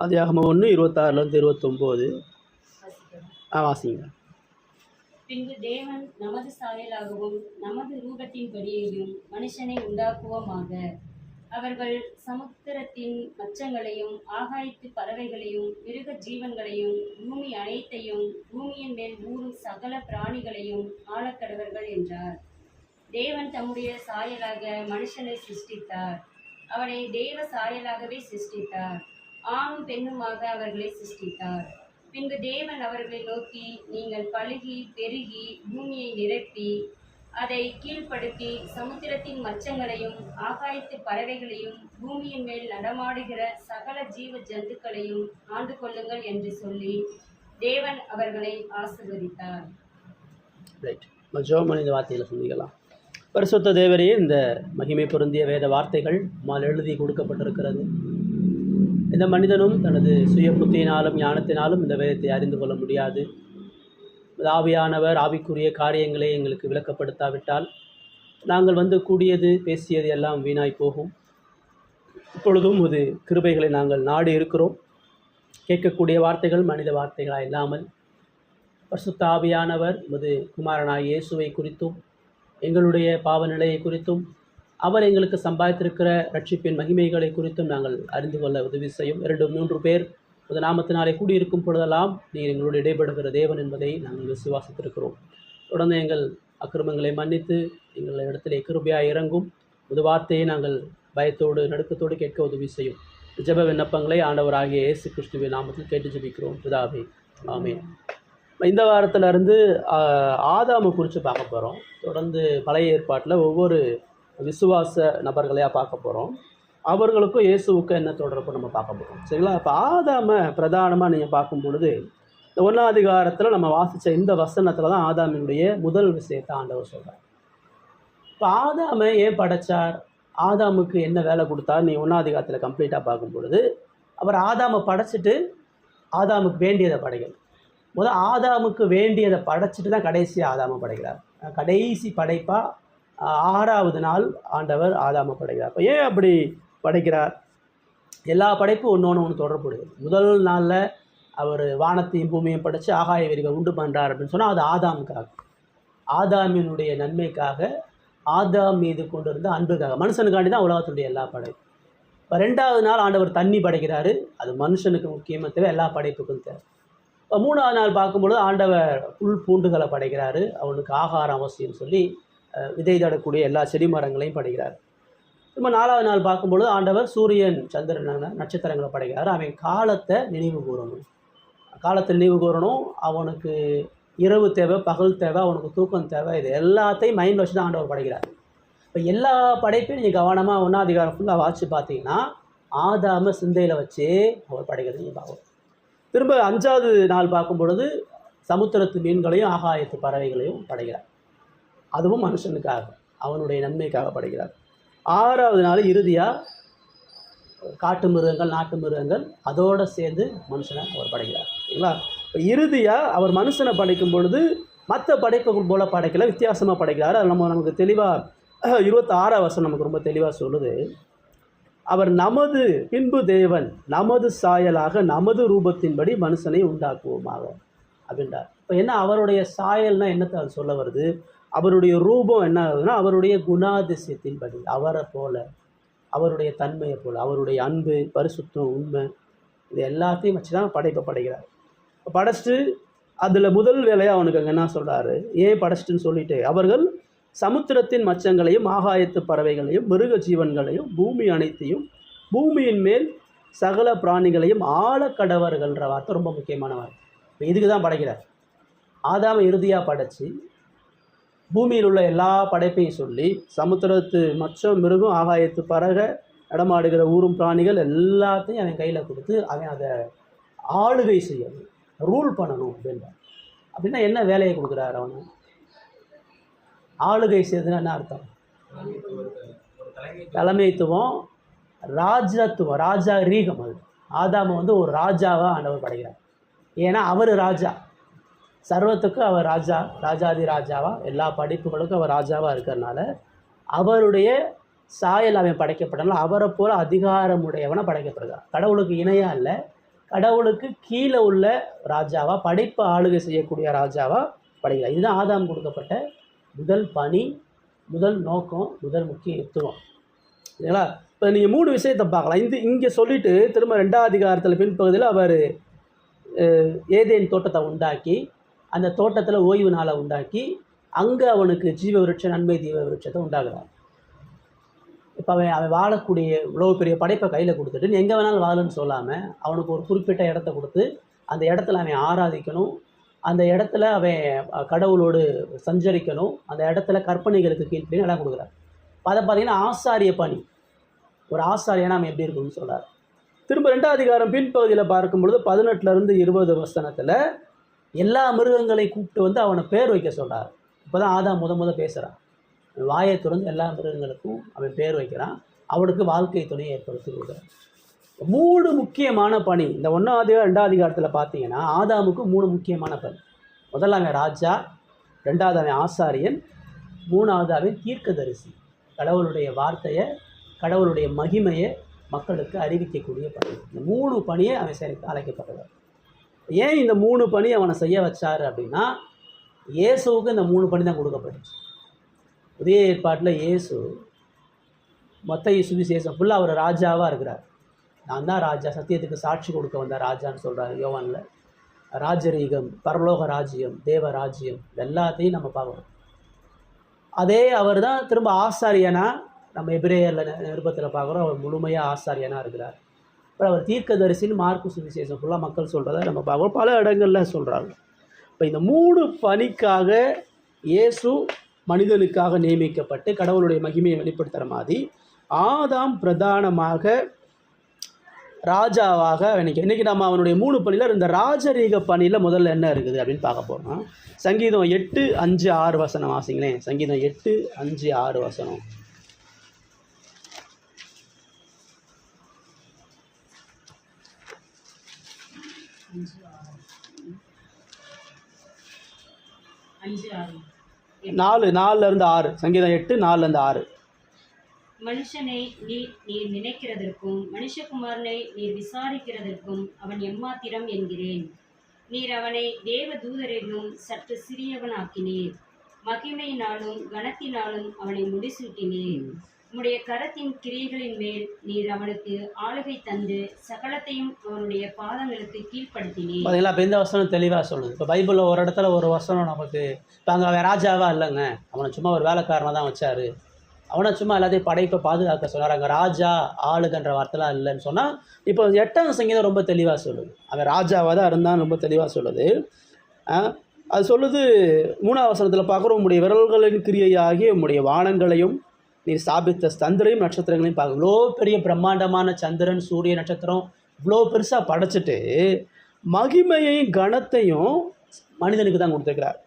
ஆதியாகமம் 1:26-29 வாசிங்க. பின்பு தேவன் நமது சாயலாகவும் நமது ரூபத்தின்படியையும் மனுஷனை உண்டாக்குவோமாக. அவர்கள் சமுத்திரத்தின் மச்சங்களையும் ஆகாயத்து பறவைகளையும் மிருக ஜீவன்களையும் பூமி அனைத்தையும் பூமியின் மேல் ஊறும் சகல பிராணிகளையும் ஆளக்கடவர்கள் என்றார். தேவன் தம்முடைய சாயலாக மனுஷனை சிருஷ்டித்தார். அவனை தேவ சாயலாகவே சிருஷ்டித்தார். ஆணும் பெண்ணுமாக அவர்களை சிருஷ்டித்தார். பின்பு தேவன் அவர்களை நோக்கி, நீங்கள் பலுகி பெருகி பூமியை நிரப்பி அதை கீழ்ப்படுத்தி சமுத்திரத்தின் மச்சங்களையும் ஆகாயத்து பறவைகளையும் பூமியின் மேல் நடமாடுகிற சகல ஜீவ ஜந்துக்களையும் ஆண்டு கொள்ளுங்கள் என்று சொல்லி தேவன் அவர்களை ஆசீர்வதித்தார். இந்த வார்த்தைகளை சிந்திக்கலாம். பரிசுத்த தேவரே, இந்த மகிமை பொருந்திய வேத வார்த்தைகள் மால் எழுதி கொடுக்கப்பட்டிருக்கிறது. இந்த மனிதனும் தனது சுய புத்தியினாலும் ஞானத்தினாலும் இந்த வேதத்தை அறிந்து கொள்ள முடியாது. ஆவியானவர் ஆவிக்குரிய காரியங்களை எங்களுக்கு விளக்கப்படுத்தாவிட்டால் நாங்கள் கூடியது பேசியது எல்லாம் வீணாய் போகும். இப்பொழுதும் ஒரு கிருபைகளை நாங்கள் நாடி இருக்கிறோம். கேட்கக்கூடிய வார்த்தைகள் மனித வார்த்தைகளாக இல்லாமல் பரிசுத்த ஆவியானவர் உமது குமாரனாய் இயேசுவை குறித்தும் எங்களுடைய பாவ நிலையை குறித்தும் அவர் எங்களுக்கு சம்பாதித்திருக்கிற ரட்சிப்பின் மகிமைகளை குறித்தும் நாங்கள் அறிந்து கொள்ள உதவி செய்யும். 2-3 பேர் உமது நாமத்தினாலே கூடியிருக்கும் பொழுதெல்லாம் நீர் எங்களோடு இடைபடுகிற தேவன் என்பதை நாங்கள் விசுவாசித்திருக்கிறோம். தொடர்ந்து எங்கள் அக்கிரமங்களை மன்னித்து எங்கள் இடத்திலே கிருபையாக இறங்கும் உமது வார்த்தையை நாங்கள் பயத்தோடு நடுக்கத்தோடு கேட்க உதவி செய்யும். ஜெப விண்ணப்பங்களை ஆண்டவராகிய இயேசு கிறிஸ்துவின் நாமத்தில் கேட்டு ஜெபிக்கிறோம் பிதாவே, ஆமென். இந்த வாரத்திலிருந்து ஆதாமை குறித்து பார்க்க போகிறோம். தொடர்ந்து பழைய ஏற்பாட்டில் ஒவ்வொரு விசுவாச நபர்களையாக பார்க்க போகிறோம். அவர்களுக்கும் இயேசுவுக்கும் என்ன தொடர்பு நம்ம பார்க்க போகிறோம். சரிங்களா? இப்போ ஆதாமை பிரதானமாக நீங்கள் பார்க்கும் பொழுது இந்த 1ஆம் அதிகாரத்தில் நம்ம வாசித்த இந்த வசனத்தில் தான் ஆதாமினுடைய முதல் விஷயத்தை ஆண்டவர் சொல்கிறார். இப்போ ஆதாமை ஏன் படைத்தார், ஆதாமுக்கு என்ன வேலை கொடுத்தார், நீ 1ஆம் அதிகாரத்தில் கம்ப்ளீட்டாக பார்க்கும் பொழுது அவர் ஆதாமை படைச்சிட்டு ஆதாமுக்கு வேண்டியதை படைக்கணும். முதல் ஆதாமுக்கு வேண்டியதை படைச்சிட்டு தான் கடைசியாக ஆதாமை படைக்கிறார். கடைசி படைப்பாக 6ஆவது நாள் ஆண்டவர் ஆதாமை படைக்கிறார். இப்போ ஏன் அப்படி படைக்கிறார்? எல்லா படைப்பும் ஒன்று தொடர்புடையது. முதல் நாளில் அவர் வானத்தையும் பூமியையும் படைத்து ஆகாய விரிவை உண்டு பண்ணுறார் அப்படின்னு சொன்னால் அது ஆதாமுக்காக, ஆதாமினுடைய நன்மைக்காக, ஆதாம் மீது கொண்டு இருந்த அன்புக்காக, மனுஷனுக்காண்டி தான் உலகத்துடைய எல்லா படைப்பும். இப்போ 2ஆவது நாள் ஆண்டவர் தண்ணி படைக்கிறாரு. அது மனுஷனுக்கு முக்கியமாக தேவை, எல்லா படைப்புக்கும் தேவை. இப்போ 3ஆவது நாள் பார்க்கும்பொழுது ஆண்டவர் புல் பூண்டுகளை படைக்கிறாரு. அவனுக்கு ஆகாரம் அவசியம் சொல்லி விதை தடக்கூடிய எல்லா செடி மரங்களையும் படைக்கிறார். இப்போ 4ஆவது நாள் பார்க்கும்பொழுது ஆண்டவர் சூரியன் சந்திரன் நட்சத்திரங்களை படைக்கிறார். அவன் காலத்தை நினைவு கூறணும், காலத்தை நினைவு கூறணும். அவனுக்கு இரவு தேவை, பகல் தேவை, அவனுக்கு தூக்கம் தேவை. இது எல்லாத்தையும் மைண்ட் வச்சு தான் ஆண்டவர் படைக்கிறார். இப்போ எல்லா படைப்பையும் நீங்கள் கவனமாக 1ஆம் அதிகாரம் ஃபுல்லாக வாசித்து பார்த்தீங்கன்னா ஆதாமை சிந்தையில் வச்சு அவர் படைக்கிறது நீங்கள் பார்க்கணும். திரும்ப 5ஆவது நாள் பார்க்கும் பொழுது சமுத்திரத்து மீன்களையும் ஆகாயத்து பறவைகளையும் படைக்கிறார். அதுவும் மனுஷனுக்காக, அவனுடைய நன்மைக்காக படைக்கிறார். 6ஆவது நாள் இறுதியாக காட்டு மிருகங்கள், நாட்டு மிருகங்கள் அதோடு சேர்ந்து மனுஷனை அவர் படைக்கிறார். சரிங்களா? இப்போ இறுதியாக அவர் மனுஷனை படைக்கும் பொழுது மற்ற படைப்புகள் போல் படைக்கல, வித்தியாசமாக படைக்கிறார். அது நமக்கு தெளிவாக 26ஆம் வசனம் நமக்கு ரொம்ப தெளிவாக சொல்லுது. அவர் பின்பு தேவன் நமது சாயலாக நமது ரூபத்தின்படி மனுஷனை உண்டாக்குவோமாக அப்படின்றார். இப்போ என்ன அவருடைய சாயல்னா என்னத்தை அது சொல்ல வருது? அவருடைய ரூபம் என்ன ஆகுதுன்னா அவருடைய குணாதிசயத்தின்படி, அவரை போல, அவருடைய தன்மையை போல், அவருடைய அன்பு, பரிசுத்தம், உண்மை, இது எல்லாத்தையும் வச்சு தான் படைக்கிறார். இப்போ படைச்சிட்டு அதில் முதல் வேலையாக அவனுக்கு அங்கே என்ன சொல்கிறாரு, ஏன் படைச்சிட்டுன்னு சொல்லிட்டு, அவர்கள் சமுத்திரத்தின் மச்சங்களையும் ஆகாயத்து பறவைகளையும் மிருக ஜீவன்களையும் பூமி அனைத்தையும் பூமியின் மேல் சகல பிராணிகளையும் ஆழக்கடவர்கள்ன்ற வார்த்தை ரொம்ப முக்கியமான வார்த்தை. இப்போ இதுக்கு தான் படைக்கிறார். ஆதாமை இறுதியாக படைச்சி பூமியில் உள்ள எல்லா படைப்பையும் சொல்லி சமுத்திரத்து மச்சம், மிருகம், ஆகாயத்து பறவை, நடமாடுகிற ஊரும் பிராணிகள் எல்லாத்தையும் அவன் கையில் கொடுத்து அவன் அதை ஆளுகை செய்யணும், ரூல் பண்ணணும் அப்படின்றார். அப்படின்னா என்ன வேலையை கொடுக்குறாரு அவனை? ஆளுகை செய்யறதுன்னா என்ன அர்த்தம்? தலைமைத்துவம், ராஜத்துவம், ராஜா ரீகம். அது ஆதாமை ஒரு ராஜாவாக ஆண்டவர் படைக்கிறார். ஏன்னா அவர் ராஜா, சர்வத்துக்கும் அவர் ராஜா, ராஜாதி ராஜாவாக, எல்லா படிப்புகளுக்கும் அவர் ராஜாவாக இருக்கிறதுனால அவருடைய சாயல் அவன் படைக்கப்படலாம். அவரை போல் அதிகாரமுடையவனை படைக்கப்படுகிறார். கடவுளுக்கு இணையாக இல்லை, கடவுளுக்கு கீழே உள்ள ராஜாவா, படைப்பை ஆளுகை செய்யக்கூடிய ராஜாவா படைக்கிறார். இதுதான் ஆதாம் கொடுக்கப்பட்ட முதல் பணி, முதல் நோக்கம், முதல் முக்கியத்துவம். சரிங்களா? இப்போ நீங்கள் 3 விஷயத்தை பார்க்கலாம். இங்கே சொல்லிவிட்டு திரும்ப 2ஆம் அதிகாரத்தில் பின்பகுதியில் அவர் ஏதேன் தோட்டத்தை உண்டாக்கி, அந்த தோட்டத்தில் ஓய்வு நாளை உண்டாக்கி, அங்கே அவனுக்கு ஜீவ விருட்சம், நன்மை தீவ விருட்சத்தை உண்டாக்குறான். இப்போ அவன் வாழக்கூடிய இவ்வளோ பெரிய படைப்பை கையில் கொடுத்துட்டு நீ எங்கே வேணாலும் வாழுன்னு சொல்லாமல் அவனுக்கு ஒரு குறிப்பிட்ட இடத்த கொடுத்து அந்த இடத்துல அவன் ஆராதிக்கணும், அந்த இடத்துல அவன் கடவுளோடு சஞ்சரிக்கணும், அந்த இடத்துல கற்பனைகளுக்கு கீழ்ப்படின்னு இடம் கொடுக்குறார். அதை பார்த்தீங்கன்னா ஆசாரிய பணி. ஒரு ஆசாரியனா அவன் எப்படி இருக்குன்னு சொல்கிறார். திரும்ப 2ஆம் அதிகாரம் பின்பகுதியில் பார்க்கும்பொழுது 18 20 வசனத்தில் எல்லா மிருகங்களையும் கூப்பிட்டு வந்து அவனை பேர் வைக்க சொல்கிறார். இப்போ தான் ஆதாம் முத பேசுகிறான். வாயை திறந்து எல்லா மிருகங்களுக்கும் அவன் பேர் வைக்கிறான். அவனுக்கு வாழ்க்கை துணையை ஏற்படுத்தி கொடுக்குறான். 3 முக்கியமான பணி இந்த 1ஆம் 2ஆம் அதிகாரத்தில் பார்த்தீங்கன்னா ஆதாமுக்கு 3 முக்கியமான பணி. முதல்ல அவன் ராஜா, 2வது அவன் ஆசாரியன், 3வது அவன் தீர்க்கதரிசி. கடவுளுடைய வார்த்தையை, கடவுளுடைய மகிமையை மக்களுக்கு அறிவிக்கக்கூடிய பணி. இந்த 3 பணியை அவன் செய்ய அழைக்கப்பட்டவர். ஏன் இந்த 3 பணி அவனை செய்ய வச்சார் அப்படின்னா, இயேசுவுக்கு இந்த 3 பணி தான் கொடுக்கப்பட்டுச்சு. புதிய ஏற்பாட்டில் இயேசு மத்தேயு சுவிசேஷம் ஃபுல்லாக அவர் ராஜாவாக இருக்கிறார். நான் தான் ராஜா, சத்தியத்துக்கு சாட்சி கொடுக்க வந்த ராஜான்னு சொல்கிறார் யோவானில். ராஜரீகம், பரலோக ராஜ்யம், தேவ ராஜ்யம் எல்லாத்தையும் நம்ம பார்க்கணும். அதே அவர் தான் திரும்ப ஆசாரியனா நம்ம எபிரேயரில் நிருபத்தில் பார்க்குறோம். அவர் முழுமையாக ஆசாரியனாக இருக்கிறார். அப்புறம் அவர் தீர்க்கதரிசின்னு மார்க்கு சுவிசேஷம் ஃபுல்லாக மக்கள் சொல்கிறத நம்ம பார்க்குறோம். பல இடங்களில் சொல்கிறாங்க. இப்போ இந்த 3 பணிக்காக இயேசு மனிதனுக்காக நியமிக்கப்பட்டு கடவுளுடைய மகிமையை வெளிப்படுத்துகிற மாதிரி ஆதாம் பிரதானமாக ராஜாவாக இன்றைக்கி நம்ம அவனுடைய 3 பணியில் இந்த ராஜரீக பணியில் முதல்ல என்ன இருக்குது அப்படின்னு பார்க்க போகிறோம். சங்கீதம் 8:5-6 வசனம் வாசிங்களேன். சங்கீதம் 8:5-6 வசனம். நாலு 4-6 சங்கீதம் 8:4-6. மனுஷனை நீர் நினைக்கிறதற்கும் மனுஷகுமாரனை நீர் விசாரிக்கிறதற்கும் அவன் எம்மாத்திரம் என்கிறேன். நீர் அவனை தேவ தூதரென்னும் சற்று சிறியவனாக்கினீர். மகிமையினாலும் கனத்தினாலும் அவனை முடிசூட்டினீர். உம்முடைய கரத்தின் கிரியைகளின் மேல் நீர் அவனுக்கு ஆளுகை தந்து சகலத்தையும் அவனுடைய பாதங்களுக்கு கீழ்ப்படுத்தினீர். பார்த்தீங்களா? இப்போ இந்த வசனம் தெளிவாக சொல்லுது. இப்போ பைபிளில் ஒரு இடத்துல ஒரு வசனம் நமக்கு, இப்போ அங்கே அவன் ராஜாவா இல்லைங்க, அவனை சும்மா ஒரு வேலைக்காரனாக தான் வச்சார், அவனை சும்மா எல்லாத்தையும் படைப்பை பாதுகாக்க சொன்னார், அங்கே ராஜா ஆளுகன்ற வார்த்தைலாம் இல்லைன்னு சொன்னால், இப்போ 8ஆம் சங்கீதம் ரொம்ப தெளிவாக சொல்லுது. அவன் ராஜாவாக தான் இருந்தான்னு ரொம்ப தெளிவாக சொல்லுது. அது சொல்லுது 3ஆம் வசனத்தில் பார்க்குறோம், உம்முடைய விரல்களின் கிரியையாகி உம்முடைய வானங்களையும் நீ ஸ்தாபித்த சந்திரையும் நட்சத்திரங்களையும் பார்க்க. இவ்வளோ பெரிய பிரம்மாண்டமான சந்திரன், சூரிய, நட்சத்திரம் இவ்வளோ பெருசாக படைச்சிட்டு மகிமையையும் கனத்தையும் மனிதனுக்கு தான் கொடுத்துருக்கிறார்.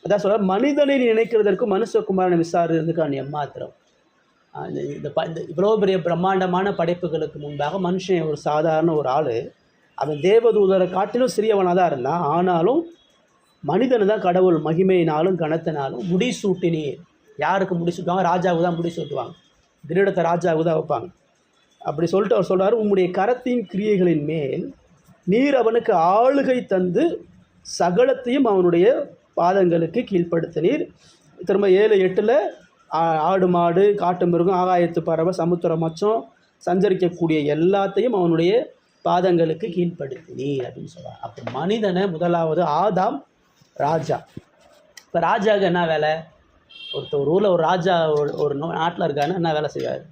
அதான் சொல்கிறார், மனிதனை நினைக்கிறதற்கு மனுஷகுமாரனை விசாரிக்கிறதுக்கான எம்மாத்திரம். இந்த இவ்வளோ பெரிய பிரம்மாண்டமான படைப்புகளுக்கு முன்பாக மனுஷன் ஒரு சாதாரண ஒரு ஆள், அவன் தேவதூதரை காட்டிலும் சிறியவனாக தான் இருந்தான். ஆனாலும் மனிதனை தான் கடவுள் மகிமையினாலும் கனத்தினாலும் முடிசூட்டினீர். யாருக்கு முடிசூட்டுவாங்க? ராஜாவுக்கு தான் முடிசூட்டுவாங்க. கிரீடத்தை ராஜாவுக்கு தான் வைப்பாங்க. அப்படி சொல்லிட்டு அவர் சொல்கிறார், உம்முடைய கரத்தின் கிரியைகளின் மேல் நீர் அவனுக்கு ஆளுகை தந்து சகலத்தையும் அவனுடைய பாதங்களுக்கு கீழ்ப்படுத்தினீர். திரும்ப 7:8 ஆடு மாடு காட்டு மிருகம் ஆகாயத்து பறவை சமுத்திர மச்சம் சஞ்சரிக்கக்கூடிய எல்லாத்தையும் அவனுடைய பாதங்களுக்கு கீழ்ப்படுத்தினீர் அப்படின்னு சொல்கிறார். அப்போ மனிதனை முதலாவது ஆதாம் ராஜா. இப்போ ராஜாவுக்கு என்ன வேலை? ஒரு ஊரில் ஒரு ராஜா ஒரு நாட்டில் இருக்காருன்னா என்ன வேலை செய்வார்?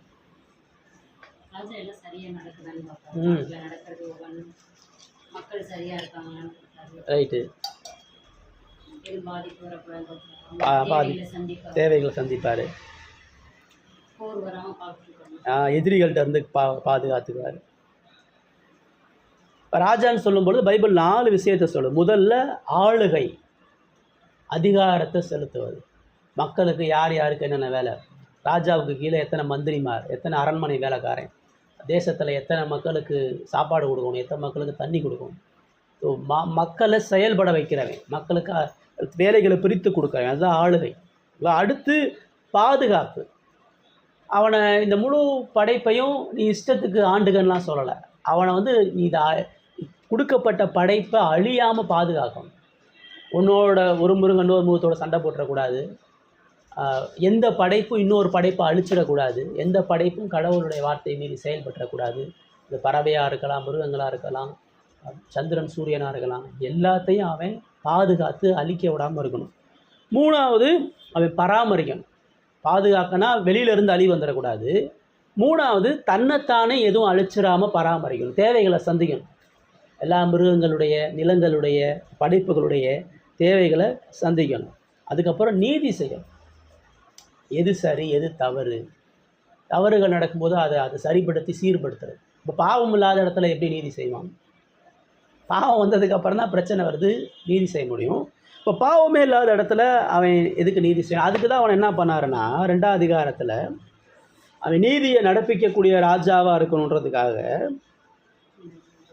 ரைட்டு. தேவைகளை சந்திப்பார், எதிரிகள்கிட்ட இருந்து பாதுகாத்துக்குவார். ராஜான்னு சொல்லும்பொழுது பைபிள் 4 விஷயத்தை சொல்லும். முதல்ல ஆளுகை, அதிகாரத்தை செலுத்துவது. மக்களுக்கு யார் யாருக்கு என்னென்ன வேலை, ராஜாவுக்கு கீழே எத்தனை மந்திரிமார், எத்தனை அரண்மனை வேலைக்காரன், தேசத்தில் எத்தனை மக்களுக்கு சாப்பாடு கொடுக்கணும், எத்தனை மக்களுக்கு தண்ணி கொடுக்கணும், ஸோ மக்களை செயல்பட வைக்கிறவன், மக்களுக்கு வேலைகளை பிரித்து கொடுக்குறவன், அதுதான் ஆளுகை. அடுத்து பாதுகாப்பு. அவனை இந்த முழு படைப்பையும் நீ இஷ்டத்துக்கு ஆண்டுகள்லாம் சொல்லலை. அவனை நீ கொடுக்கப்பட்ட படைப்பை அழியாமல் பாதுகாக்கணும். உன்னோட ஒரு மிருகம் இன்னொரு மிருகத்தோட சண்டை போட்டுறக்கூடாது. எந்த படைப்பும் இன்னொரு படைப்பை அழிச்சிடக்கூடாது. எந்த படைப்பும் கடவுளுடைய வார்த்தையை மீறி செயல்பட்டுறக்கூடாது. இது பறவையாக இருக்கலாம், மிருகங்களாக இருக்கலாம், சந்திரன் சூரியனாக இருக்கலாம், எல்லாத்தையும் அவன் பாதுகாத்து அழிக்க விடாமல் இருக்கணும். 3வது அவன் பராமரிக்கணும். பாதுகாக்கனா வெளியிலேருந்து அழி வந்துடக்கூடாது. 3வது தன்னைத்தானே எதுவும் அழிச்சிடாமல் பராமரிக்கணும். தேவைகளை சந்திக்கணும். எல்லா மிருகங்களுடைய, நிலங்களுடைய, படைப்புகளுடைய தேவைகளை சந்திக்கணும். அதுக்கப்புறம் நீதி செய்யணும். எது சரி எது தவறு, தவறுகள் நடக்கும்போது அதை சரிப்படுத்தி சீர்படுத்துறது. இப்போ பாவம் இல்லாத இடத்துல எப்படி நீதி செய்வான்? பாவம் வந்ததுக்கப்புறம் தான் பிரச்சனை வருது, நீதி செய்ய முடியும். இப்போ பாவமே இல்லாத இடத்துல அவன் எதுக்கு நீதி செய்யணும்? அதுக்கு தான் அவன் என்ன பண்ணாருன்னா 2ஆம் அதிகாரத்தில் அவன் நீதியை நடப்பிக்கக்கூடிய ராஜாவாக இருக்கணுன்றதுக்காக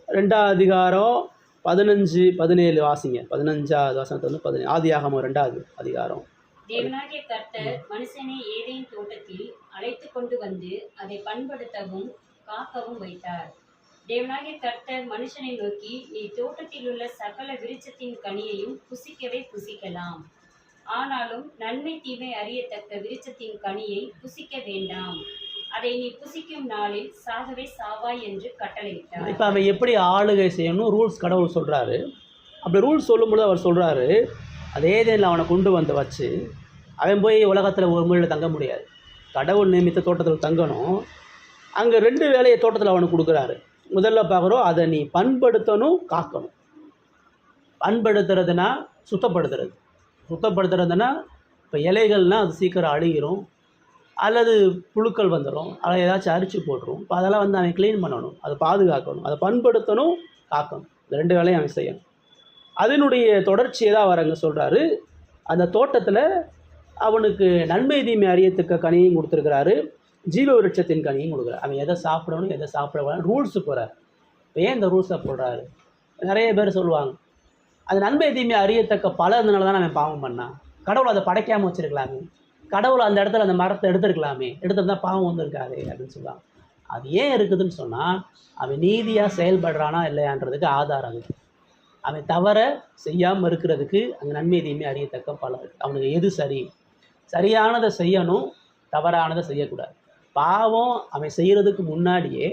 2ஆம் அதிகாரம் 15, 17 வாசிங்க. 15வது வசனத்துல 17 ஆதியாகமம் 2ஆவது அதிகாரம். தேவனாகிய கர்த்தர் மனுஷனை ஏதேன் தோட்டத்தில் அழைத்து கொண்டு வந்து அதை பண்படுத்தவும் காக்கவும் வைத்தார். தேவனாகிய கர்த்தர் மனுஷனை நோக்கி, நீ தோட்டத்தில் உள்ள சகல விருட்சத்தின் கனியையும் புசிக்கவே புசிக்கலாம், ஆனாலும் நன்மை தீமை அறியத்தக்க விருட்சத்தின் கனியை புசிக்க வேண்டாம், அதை நீ புசிக்கும் நாளில் சாகவே சாவாய் என்று கட்டளையிட்டார். இப்போ அவன் எப்படி ஆளுகை செய்யணும் ரூல்ஸ் கடவுள் சொல்கிறாரு. அப்படி ரூல்ஸ் சொல்லும்போது அவர் சொல்கிறாரு, அதே தேனில் அவனை கொண்டு வந்து வச்சு அவன் போய் உலகத்தில் ஒரு முறையில் தங்க முடியாது. கடவுள் நியமித்த தோட்டத்தில் தங்கணும். அங்கே 2 வேலையை தோட்டத்தில் அவனுக்கு கொடுக்குறாரு. முதல்ல பார்க்குறோம், அதை நீ பண்படுத்தணும், காக்கணும். பண்படுத்துறதுனா சுத்தப்படுத்துறது. சுத்தப்படுத்துறதுனா இப்போ இலைகள்னால் அது சீக்கிரம் அழுகிரும், அல்லது புழுக்கள் வந்துடும், அதை ஏதாச்சும் அரிச்சு போட்டுரும். இப்போ அதெல்லாம் வந்து அவன் க்ளீன் பண்ணணும், அதை பாதுகாக்கணும், அதை பண்படுத்தணும், காக்கணும். இந்த 2 வேலையும் அவன் செய்யணும். அதனுடைய தொடர்ச்சியை தான் அவர் அங்கே சொல்கிறாரு. அந்த தோட்டத்தில் அவனுக்கு நன்மை தீமை அறியத்தக்க கனியும் கொடுத்துருக்கிறாரு, ஜீவ விருட்சத்தின் கனியும் கொடுக்குறாரு. அவன் எதை சாப்பிடணும் எதை சாப்பிடக்கூடாது ரூல்ஸு போகிறார். இப்போ ஏன் இந்த ரூல்ஸை போடுறாரு? நிறைய பேர் சொல்லுவாங்க, அது நன்மை தீமை அறியத்தக்க பல இருந்தனால தான் அவன் பாவம் பண்ணான். கடவுள் அதை படைக்காமல் வச்சுருக்கலாமே, கடவுள் அந்த இடத்துல அந்த மரத்தை எடுத்துருக்கலாமே, எடுத்துருந்தா பாவம் வந்திருக்காது அப்படின்னு சொல்லுவாங்க. அது ஏன் இருக்குதுன்னு சொன்னால், அவன் நீதியாக செயல்படுறானா இல்லையான்றதுக்கு ஆதாரம் அது. அவன் தவற செய்யாமல் இருக்கிறதுக்கு அங்கே நன்மை தீமை அறியத்தக்க பல இருக்குது. அவனுக்கு எது சரி, சரியானதை செய்யணும், தவறானதை செய்யக்கூடாது. பாவம் அவன் செய்கிறதுக்கு முன்னாடியே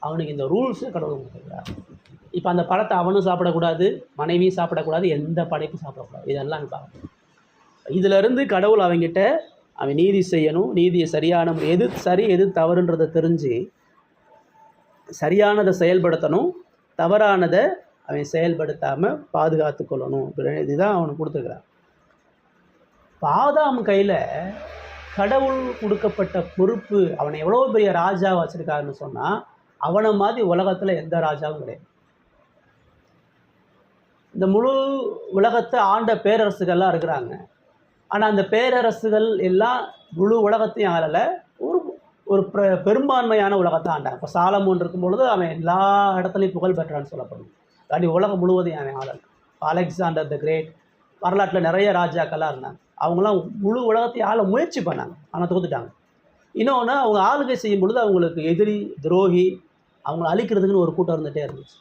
அவனுக்கு இந்த ரூல்ஸு கடவுள் கொடுத்துருக்கிறார். இப்போ அந்த பழத்தை அவனும் சாப்பிடக்கூடாது, மனைவியும் சாப்பிடக்கூடாது, எந்த படைப்பும் சாப்பிடக்கூடாது. இதெல்லாம் பார்க்கணும். இதிலிருந்து கடவுள் அவங்கிட்ட அவன் நீதி செய்யணும், நீதியை சரியான எது சரி எது தவறுன்றதை தெரிஞ்சு சரியானதை செயல்படுத்தணும், தவறானதை அவன் செயல்படுத்தாமல் பாதுகாத்து கொள்ளணும். இதுதான் அவனுக்கு கொடுத்துருக்கிறான். ஆதாம் கையில் கடவுள் கொடுக்கப்பட்ட பொறுப்பு, அவனை எவ்வளோ பெரிய ராஜாவை வச்சுருக்காருன்னு சொன்னால், அவனை மாதிரி உலகத்தில் எந்த ராஜாவும் கிடையாது. இந்த முழு உலகத்தை ஆண்ட பேரரசுகள்லாம் இருக்கிறாங்க. ஆனால் அந்த பேரரசுகள் எல்லாம் முழு உலகத்தையும் ஆளலை, ஒரு பெரும்பான்மையான உலகத்தை ஆண்டான். இப்போ சாலமோன் இருக்கும் பொழுது அவன் எல்லா இடத்துலையும் புகழ் பெற்றான்னு சொல்லப்படும். அப்படி உலகம் முழுவதையும் அவன் ஆளல். அலெக்சாண்டர் த கிரேட், வரலாற்றில் நிறைய ராஜாக்கள்லாம் இருந்தாங்க. அவங்களாம் முழு உலகத்தையும் ஆள முயற்சி பண்ணாங்க, ஆனால் தோத்துட்டாங்க. இன்னொன்று, அவங்க ஆளுகை செய்யும் பொழுது அவங்களுக்கு எதிரி, துரோகி, அவங்கள அழிக்கிறதுக்குன்னு ஒரு கூட்டம் இருந்துகிட்டே இருந்துச்சு.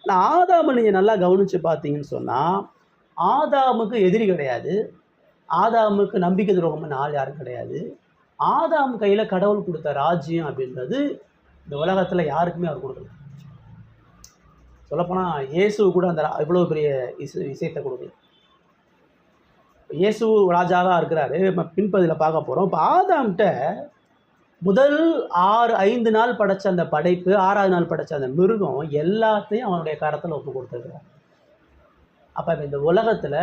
ஆனால் ஆதாமை நீங்கள் நல்லா கவனித்து பார்த்தீங்கன்னு சொன்னால், ஆதாமுக்கு எதிரி கிடையாது, ஆதாமுக்கு நம்பிக்கை துரோகம் பண்ண ஆள் யாரும் கிடையாது. ஆதாம் கையில் கடவுள் கொடுத்த ராஜ்யம் அப்படின்றது இந்த உலகத்தில் யாருக்குமே அவர் கொடுக்கல. சொல்லப்போனால் இயேசு கூட அந்த இவ்வளோ பெரிய விஷயத்தை கொடுக்கல. இயேசு ராஜாவாக இருக்கிறாரு, நம்ம பின்பதில் பார்க்க போகிறோம். இப்போ ஆதாம்கிட்ட முதல் 5 நாள் படைச்ச அந்த படைப்பு, 6வது நாள் படைச்ச அந்த மிருகம் எல்லாத்தையும் அவனுடைய கரத்தில் ஒப்பு கொடுத்துருக்கிறார். அப்போ இந்த உலகத்தில்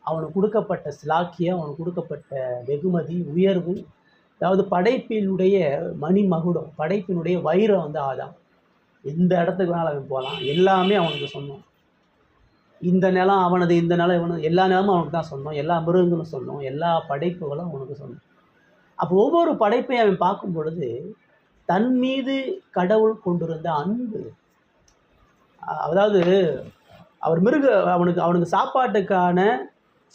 அவனுக்கு கொடுக்கப்பட்ட சிலாக்கியம், அவனுக்கு கொடுக்கப்பட்ட வெகுமதி, உயர்வு, அதாவது படைப்பினுடைய மணிமகுடம், படைப்பினுடைய வைரம் வந்து ஆதாம். எந்த இடத்துக்கு வேணாலும் அவன் போகலாம், எல்லாமே அவனுக்கு சொந்தம். இந்த நிலம் அவனது, இந்த நிலம் இவனது, எல்லா நிலமும் அவனுக்கு தான் சொந்தம், எல்லா மிருகங்களும் சொந்தம், எல்லா படைப்புகளும் அவனுக்கு சொந்தம். அப்போ ஒவ்வொரு படைப்பையும் அவன் பார்க்கும் பொழுது தன் மீது கடவுள் கொண்டிருந்த அன்பு, அதாவது அவர் அவனுக்கு சாப்பாட்டுக்கான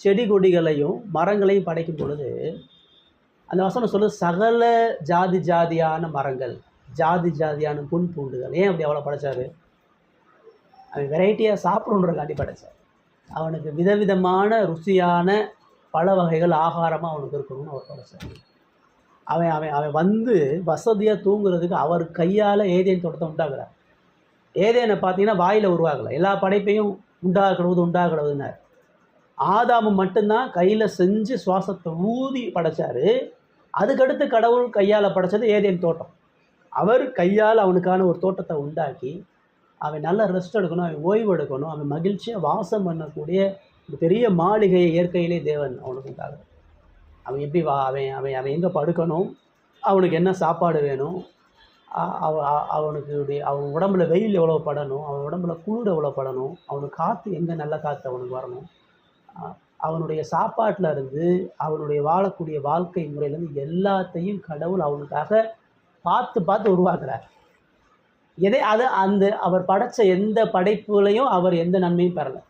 செடி கொடிகளையும் மரங்களையும் படைக்கும் பொழுது அந்த வசனம் சொல்லு, சகல ஜாதி ஜாதியான மரங்கள், ஜாதி ஜாதியான புல் பூண்டுகள். ஏன் அப்படி அவ்வளோ படைச்சாரு? அவன் வெரைட்டியாக சாப்பிடணுன்றக்காண்டி படைச்சார். அவனுக்கு விதவிதமான ருசியான பழ வகைகள் ஆகாரமாக அவனுக்கு இருக்கணும்னு அவர் படைச்சார். அவன் அவன் அவன் வந்து வசதியாக தூங்குறதுக்கு அவர் கையால் ஏதேன் தோட்டத்தை உண்டாக்குறார். ஏதேனை பார்த்தீங்கன்னா வாயில் உருவாகலை, எல்லா படைப்பையும் உண்டாக்குறதுன்னார். ஆதாமு மட்டும்தான் கையில் செஞ்சு சுவாசத்தை ஊதி படைச்சார். அதுக்கடுத்து கடவுள் கையால் படைச்சது ஏதேன் தோட்டம். அவர் கையால் அவனுக்கான ஒரு தோட்டத்தை உண்டாக்கி அவன் நல்லா ரெஸ்ட் எடுக்கணும், அவன் ஓய்வு எடுக்கணும், அவன் மகிழ்ச்சியாக வாசம் பண்ணக்கூடிய ஒரு பெரிய மாளிகையை இயற்கையிலே தேவன் அவனுக்கு உண்டாகுது. அவன் எப்படி அவன் அவன் அவன் எங்கே படுக்கணும், அவனுக்கு என்ன சாப்பாடு வேணும், அவன் உடம்புல வெயில் எவ்வளோ படணும், அவன் உடம்புல குளிர் எவ்வளோ படணும், அவனுக்கு காற்று எங்கே நல்ல காற்று அவனுக்கு வரணும், அவனுடைய சாப்பாட்டில் இருந்து அவனுடைய வாழக்கூடிய வாழ்க்கை முறையிலேருந்து எல்லாத்தையும் கடவுள் அவனுக்காக பார்த்து பார்த்து உருவாக்குறார். அவர் படைத்த எந்த படைப்புகளையும் அவர் எந்த நன்மையும் பெறலை.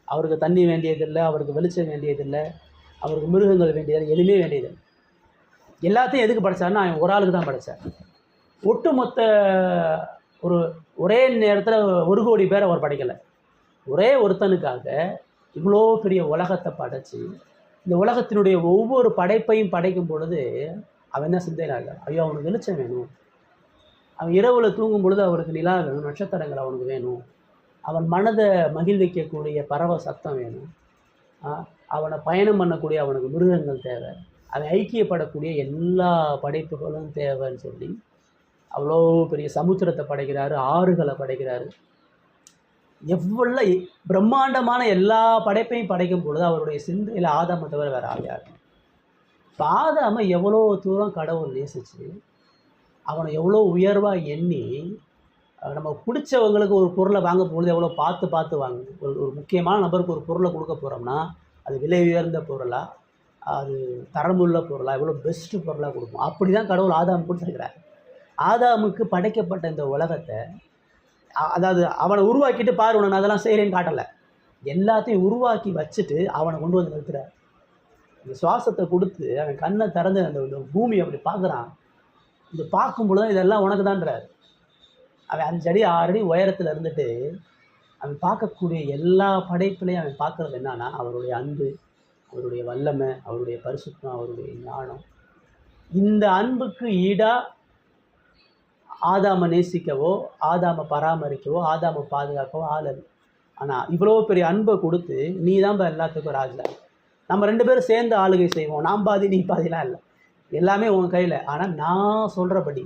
அவருக்கு தண்ணி வேண்டியதில்லை, அவருக்கு வெளிச்சம் வேண்டியதில்லை, அவருக்கு மிருகங்கள் வேண்டியதில்லை, எதுவுமே வேண்டியதில்லை. எல்லாத்தையும் எதுக்கு படைச்சாருன்னா அவன் ஒரு ஆளுக்கு தான் படைச்சார். ஒட்டுமொத்த ஒரே நேரத்தில் 1 கோடி பேர் அவர் படைக்கலை. ஒரே ஒருத்தனுக்காக இவ்வளோ பெரிய உலகத்தை படைச்சி இந்த உலகத்தினுடைய ஒவ்வொரு படைப்பையும் படைக்கும் பொழுது அவன் என்ன சிந்தையினாங்க, ஐயோ அவனுக்கு வெளிச்சம் வேணும், அவன் இரவில் தூங்கும் பொழுது அவருக்கு நிலா வேணும், நட்சத்திரங்கள் அவனுக்கு வேணும், அவன் மனதை மகிழ்விக்கக்கூடிய பறவை சத்தம் வேணும், அவனை பயணம் பண்ணக்கூடிய அவனுக்கு மிருகங்கள் தேவை, அவன் ஐக்கியப்படக்கூடிய எல்லா படைப்புகளும் தேவைன்னு சொல்லி அவ்வளோ பெரிய சமுத்திரத்தை படைக்கிறாரு, ஆறுகளை படைக்கிறாரு. எவ்வளோ பிரம்மாண்டமான எல்லா படைப்பையும் படைக்கும் பொழுது அவருடைய சிந்தையில் ஆதாமை தவிர வேறு ஆள் யார்? இப்போ ஆதாமை எவ்வளோ தூரம் கடவுள் நேசிச்சு அவனை எவ்வளோ உயர்வாக எண்ணி, நம்ம பிடிச்சவங்களுக்கு ஒரு பொருளை வாங்க பொழுது எவ்வளோ பார்த்து பார்த்து வாங்க. ஒரு முக்கியமான நபருக்கு ஒரு பொருளை கொடுக்க போகிறோம்னா அது விலை உயர்ந்த பொருளாக, அது தரமுள்ள பொருளாக, எவ்வளோ பெஸ்ட்டு பொருளாக கொடுப்போம். அப்படி தான் கடவுள் ஆதாம் கொடுத்துருக்கிறார். ஆதாமுக்கு படைக்கப்பட்ட இந்த உலகத்தை, அதாவது அவனை உருவாக்கிட்டு பாரு உனக்கு அதெல்லாம் செய்கிறேன்னு காட்டலை, எல்லாத்தையும் உருவாக்கி வச்சுட்டு அவனை கொண்டு வந்து நிறுத்துறார். இந்த சுவாசத்தை கொடுத்து அவன் கண்ணை திறந்து அந்த பூமி அப்படி பார்க்குறான். இது பார்க்கும்பொழுது தான் இதெல்லாம் உனக்கு தான்றார். அவன் 5 அடி 6 அடி உயரத்தில் இருந்துட்டு அவன் பார்க்கக்கூடிய எல்லா படைப்புலையும் அவன் பார்க்குறது என்னன்னா அவருடைய அன்பு, அவருடைய வல்லமை, அவருடைய பரிசுத்தம், அவருடைய ஞானம். இந்த அன்புக்கு ஈடாக ஆதாமை நேசிக்கவோ, ஆதாமை பராமரிக்கவோ, ஆதாமை பாதுகாக்கவோ ஆளது. ஆனால் இவ்வளோ பெரிய அன்பை கொடுத்து நீ தான் எல்லாத்துக்கும் ராஜா, நம்ம 2 பேரும் சேர்ந்து ஆளுகை செய்வோம், நான் பாதி நீ பாதிலாம் இல்லை, எல்லாமே உன் கையில். ஆனால் நான் சொல்கிறபடி,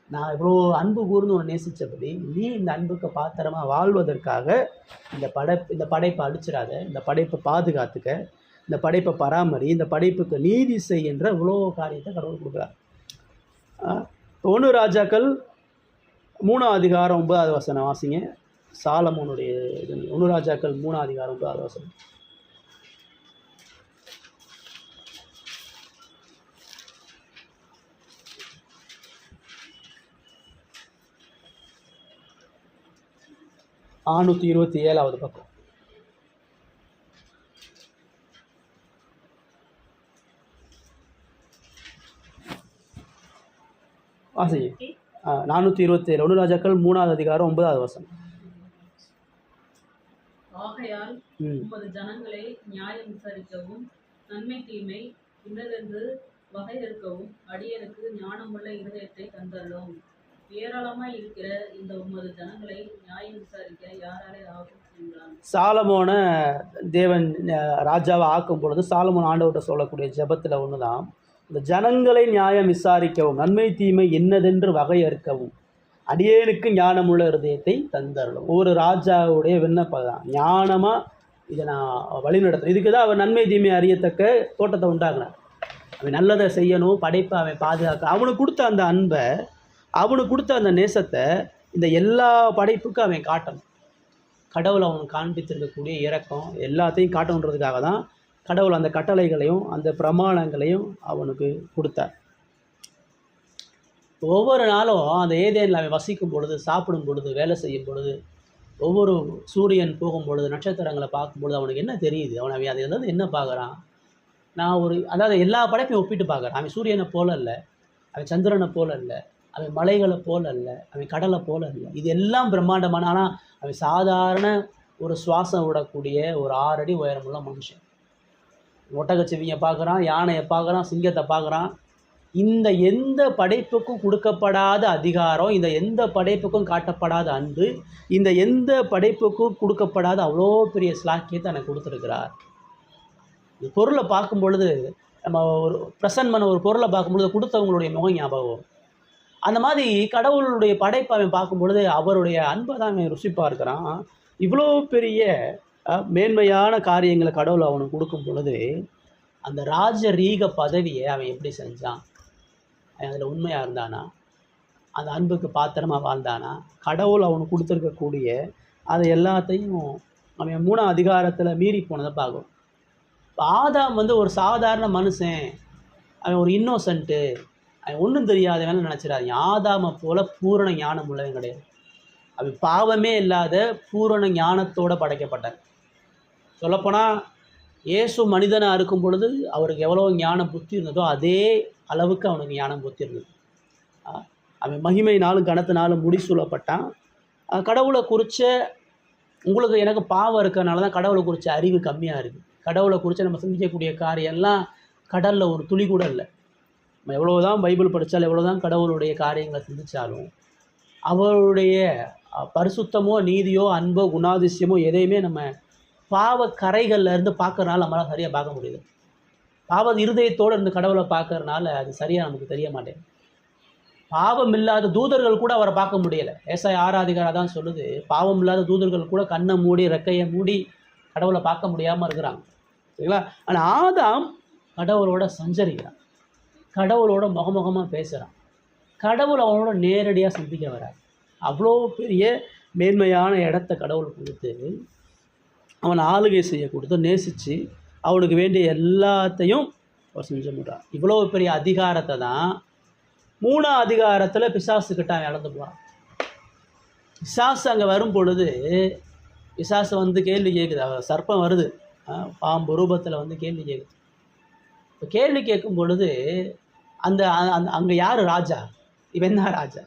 நான் இவ்வளோ அன்பு கூர்ந்து உன்னை நேசித்தபடி நீ இந்த அன்புக்கு பாத்திரமாக வாழ்வதற்காக இந்த படைப்பை அடிச்சிடாத, இந்த படைப்பை பாதுகாத்துக்க, இந்த படைப்பை பராமரி, இந்த படைப்புக்கு நீதி செய்கின்ற இவ்வளோ காரியத்தை கடவுள் கொடுக்குறார். 1 ராஜாக்கள் 3ஆம் அதிகாரம் 9வது வசனம் வாசிங்க. சாலமோனுடைய 1 ராஜாக்கள் 3ஆம் அதிகாரம் 9வது வசனம். ஆநூற்றி 27வது பக்கம். வாசிங்க. 427 1 ராஜாக்கள் 3ஆவது அதிகாரம் 9வது வசனம். ஆகையால் உமது ஜனங்களை நியாயம் விசாரிக்கவும் நன்மை தீமை இன்னதென்று வகையறுக்கவும் அடியனுக்கு ஞானமுள்ள இருதயத்தை தந்தள்ளும். ஏராளமாய் இருக்கிற இந்த உமது ஜனங்களை நியாயம் விசாரிக்க யாராலே ஆகும் என்றான். சாலமோனை தேவன் ராஜாவை ஆக்கும் பொழுது சாலமோன் ஆண்டவர்கிட்ட சொல்லக்கூடிய ஜெபத்தில் ஒன்று தான், இந்த ஜனங்களை நியாயம் விசாரிக்கவும் நன்மை தீமை என்னதென்று வகையறுக்கவும் அடியேனுக்கு ஞானமுள்ள இருதயத்தை தந்தரலும். ஒவ்வொரு ராஜாவுடைய விண்ணப்பம் தான், ஞானமாக இதை நான் வழிநடத்துறேன். இதுக்கு தான் அவர் நன்மை தீமை அறியத்தக்க தோட்டத்தை உண்டாக்குனார். அவன் நல்லதை செய்யணும், படைப்பை அவன் பாதுகாக்க, அவனுக்கு கொடுத்த அந்த அன்பை, அவனுக்கு கொடுத்த அந்த நேசத்தை இந்த எல்லா படைப்புக்கும் அவன் காட்டணும். கடவுள் அவனுக்கு காண்பித்திருக்கக்கூடிய இரக்கம் எல்லாத்தையும் காட்டணுன்றதுக்காக தான் கடவுள் அந்த கட்டளைகளையும் அந்த பிரமாணங்களையும் அவனுக்கு கொடுத்தார். ஒவ்வொரு நாளும் அந்த ஏதேனில் அவன் வசிக்கும் பொழுது, சாப்பிடும் பொழுது, வேலை செய்யும் பொழுது, ஒவ்வொரு சூரியன் போகும் பொழுது, நட்சத்திரங்களை பார்க்கும் பொழுது அவனுக்கு என்ன தெரியுது, அவன் அது ஏதாவது என்ன பார்க்குறான். அதாவது எல்லா படைப்பையும் ஒப்பிட்டு பார்க்குறான். அவன் சூரியனை போல இல்லை, அவன் சந்திரனை போல இல்லை, அவன் மலைகளை போல் அல்ல, அவன் கடலை போல் அல்ல. இது எல்லாம் பிரம்மாண்டமான, ஆனால் அவன் சாதாரண ஒரு சுவாசம் விடக்கூடிய ஒரு 6 அடி உயரமுள்ள மனுஷன். ஒட்டகச்சிவிங்க பார்க்குறான், யானையை பார்க்குறான், சிங்கத்தை பார்க்குறான். இந்த எந்த படைப்புக்கும் கொடுக்கப்படாத அதிகாரம், இந்த எந்த படைப்புக்கும் காட்டப்படாத அன்பு, இந்த எந்த படைப்புக்கும் கொடுக்கப்படாத அவ்வளோ பெரிய ஸ்லாக்கியத்தை எனக்கு கொடுத்துருக்கிறார். இந்த பொருளை பார்க்கும் பொழுது, நம்ம ஒரு ப்ரெசன்ட் பண்ண ஒரு பொருளை பார்க்கும்பொழுது கொடுத்தவங்களுடைய முகம் ஞாபகம். அந்த மாதிரி கடவுளுடைய படைப்பை அவன் பார்க்கும் பொழுது அவருடைய அன்பை தான் அவன் ருசி பார்க்குறான். இவ்வளோ பெரிய மேன்மையான காரியங்களை கடவுள் அவனுக்கு கொடுக்கும் பொழுது அந்த ராஜரீக பதவியை அவன் எப்படி செஞ்சான்? அதில் உண்மையாக இருந்தானா? அந்த அன்புக்கு பாத்திரமாக வாழ்ந்தானா? கடவுள் அவனுக்கு கொடுத்துருக்கக்கூடிய அதை எல்லாத்தையும் அவன் 3ஆம் அதிகாரத்தில் மீறி போனதை பார்க்கும். இப்போ ஆதாம் வந்து ஒரு சாதாரண மனுஷன், அவன் ஒரு இன்னோசன்ட்டு, அவன் ஒன்றும் தெரியாதவன்னு நினச்சிடாதீங்க. ஆதாமை போல் பூரண ஞானம் உள்ளவன் கிடையாது. அவன் பாவமே இல்லாத பூரண ஞானத்தோடு படைக்கப்பட்டான். சொல்லப்போனால் இயேசு மனிதனாக இருக்கும் பொழுது அவருக்கு எவ்வளோ ஞான புத்தி இருந்ததோ அதே அளவுக்கு அவனுக்கு ஞானம் புத்தி இருந்தது. அவன் மகிமையினாலும் கனத்தினாலும் முடிசூழப்பட்டான். கடவுளை குறித்த உங்களுக்கு எனக்கு பாவம் இருக்கிறனால தான் கடவுளை குறித்த அறிவு கம்மியாக இருக்குது. கடவுளை குறித்து நம்ம சிந்திக்கக்கூடிய காரியம்லாம் கடலில் ஒரு துளி கூட இல்லை. நம்ம எவ்வளோ தான் பைபிள் படித்தாலும், எவ்வளோ தான் கடவுளுடைய காரியங்களை சிந்தித்தாலும், அவருடைய பரிசுத்தமோ நீதியோ அன்போ குணாதிசயமோ எதையுமே நம்ம பாவ கரைகள்லேருந்து பார்க்கறனால நம்மளால் சரியாக பார்க்க முடியுது. பாவ இருதயத்தோடு இருந்து கடவுளை பார்க்கறனால அது சரியாக நமக்கு தெரிய மாட்டேங்குது. பாவம் இல்லாத தூதர்கள் கூட அவரை பார்க்க முடியலை. ஏசாயா 6ஆம் அதிகாரம் தான் சொல்லுது, பாவம் இல்லாத தூதர்கள் கூட கண்ணை மூடி ரெக்கையை மூடி கடவுளை பார்க்க முடியாமல் இருக்கிறாங்க. சரிங்களா? ஆனால் ஆதாம் கடவுளோட சஞ்சரிக்கிறான், கடவுளோட முகமுகமாக பேசுகிறான், கடவுள் அவனோட நேரடியாக சந்திக்க வரார். அவ்வளோ பெரிய மேன்மையான இடத்த கடவுள் கொடுத்து அவன் ஆளுகை செய்ய கொடுத்து நேசித்து அவனுக்கு வேண்டிய எல்லாத்தையும் அவர் செஞ்சு முடிறான். இவ்வளோ பெரிய அதிகாரத்தை தான் 3ஆம் அதிகாரத்தில் பிசாசுக்கிட்ட அவன் இழந்து போகிறான். பிசாசு அங்கே வரும் பொழுது பிசாசு வந்து கேள்வி கேட்குது. சர்ப்பம் வருது, பாம்பு ரூபத்தில் வந்து கேள்வி கேட்குது. இப்போ கேள்வி கேட்கும் பொழுது அந்த அங்கே யார் ராஜா? இவன் தான் ராஜா.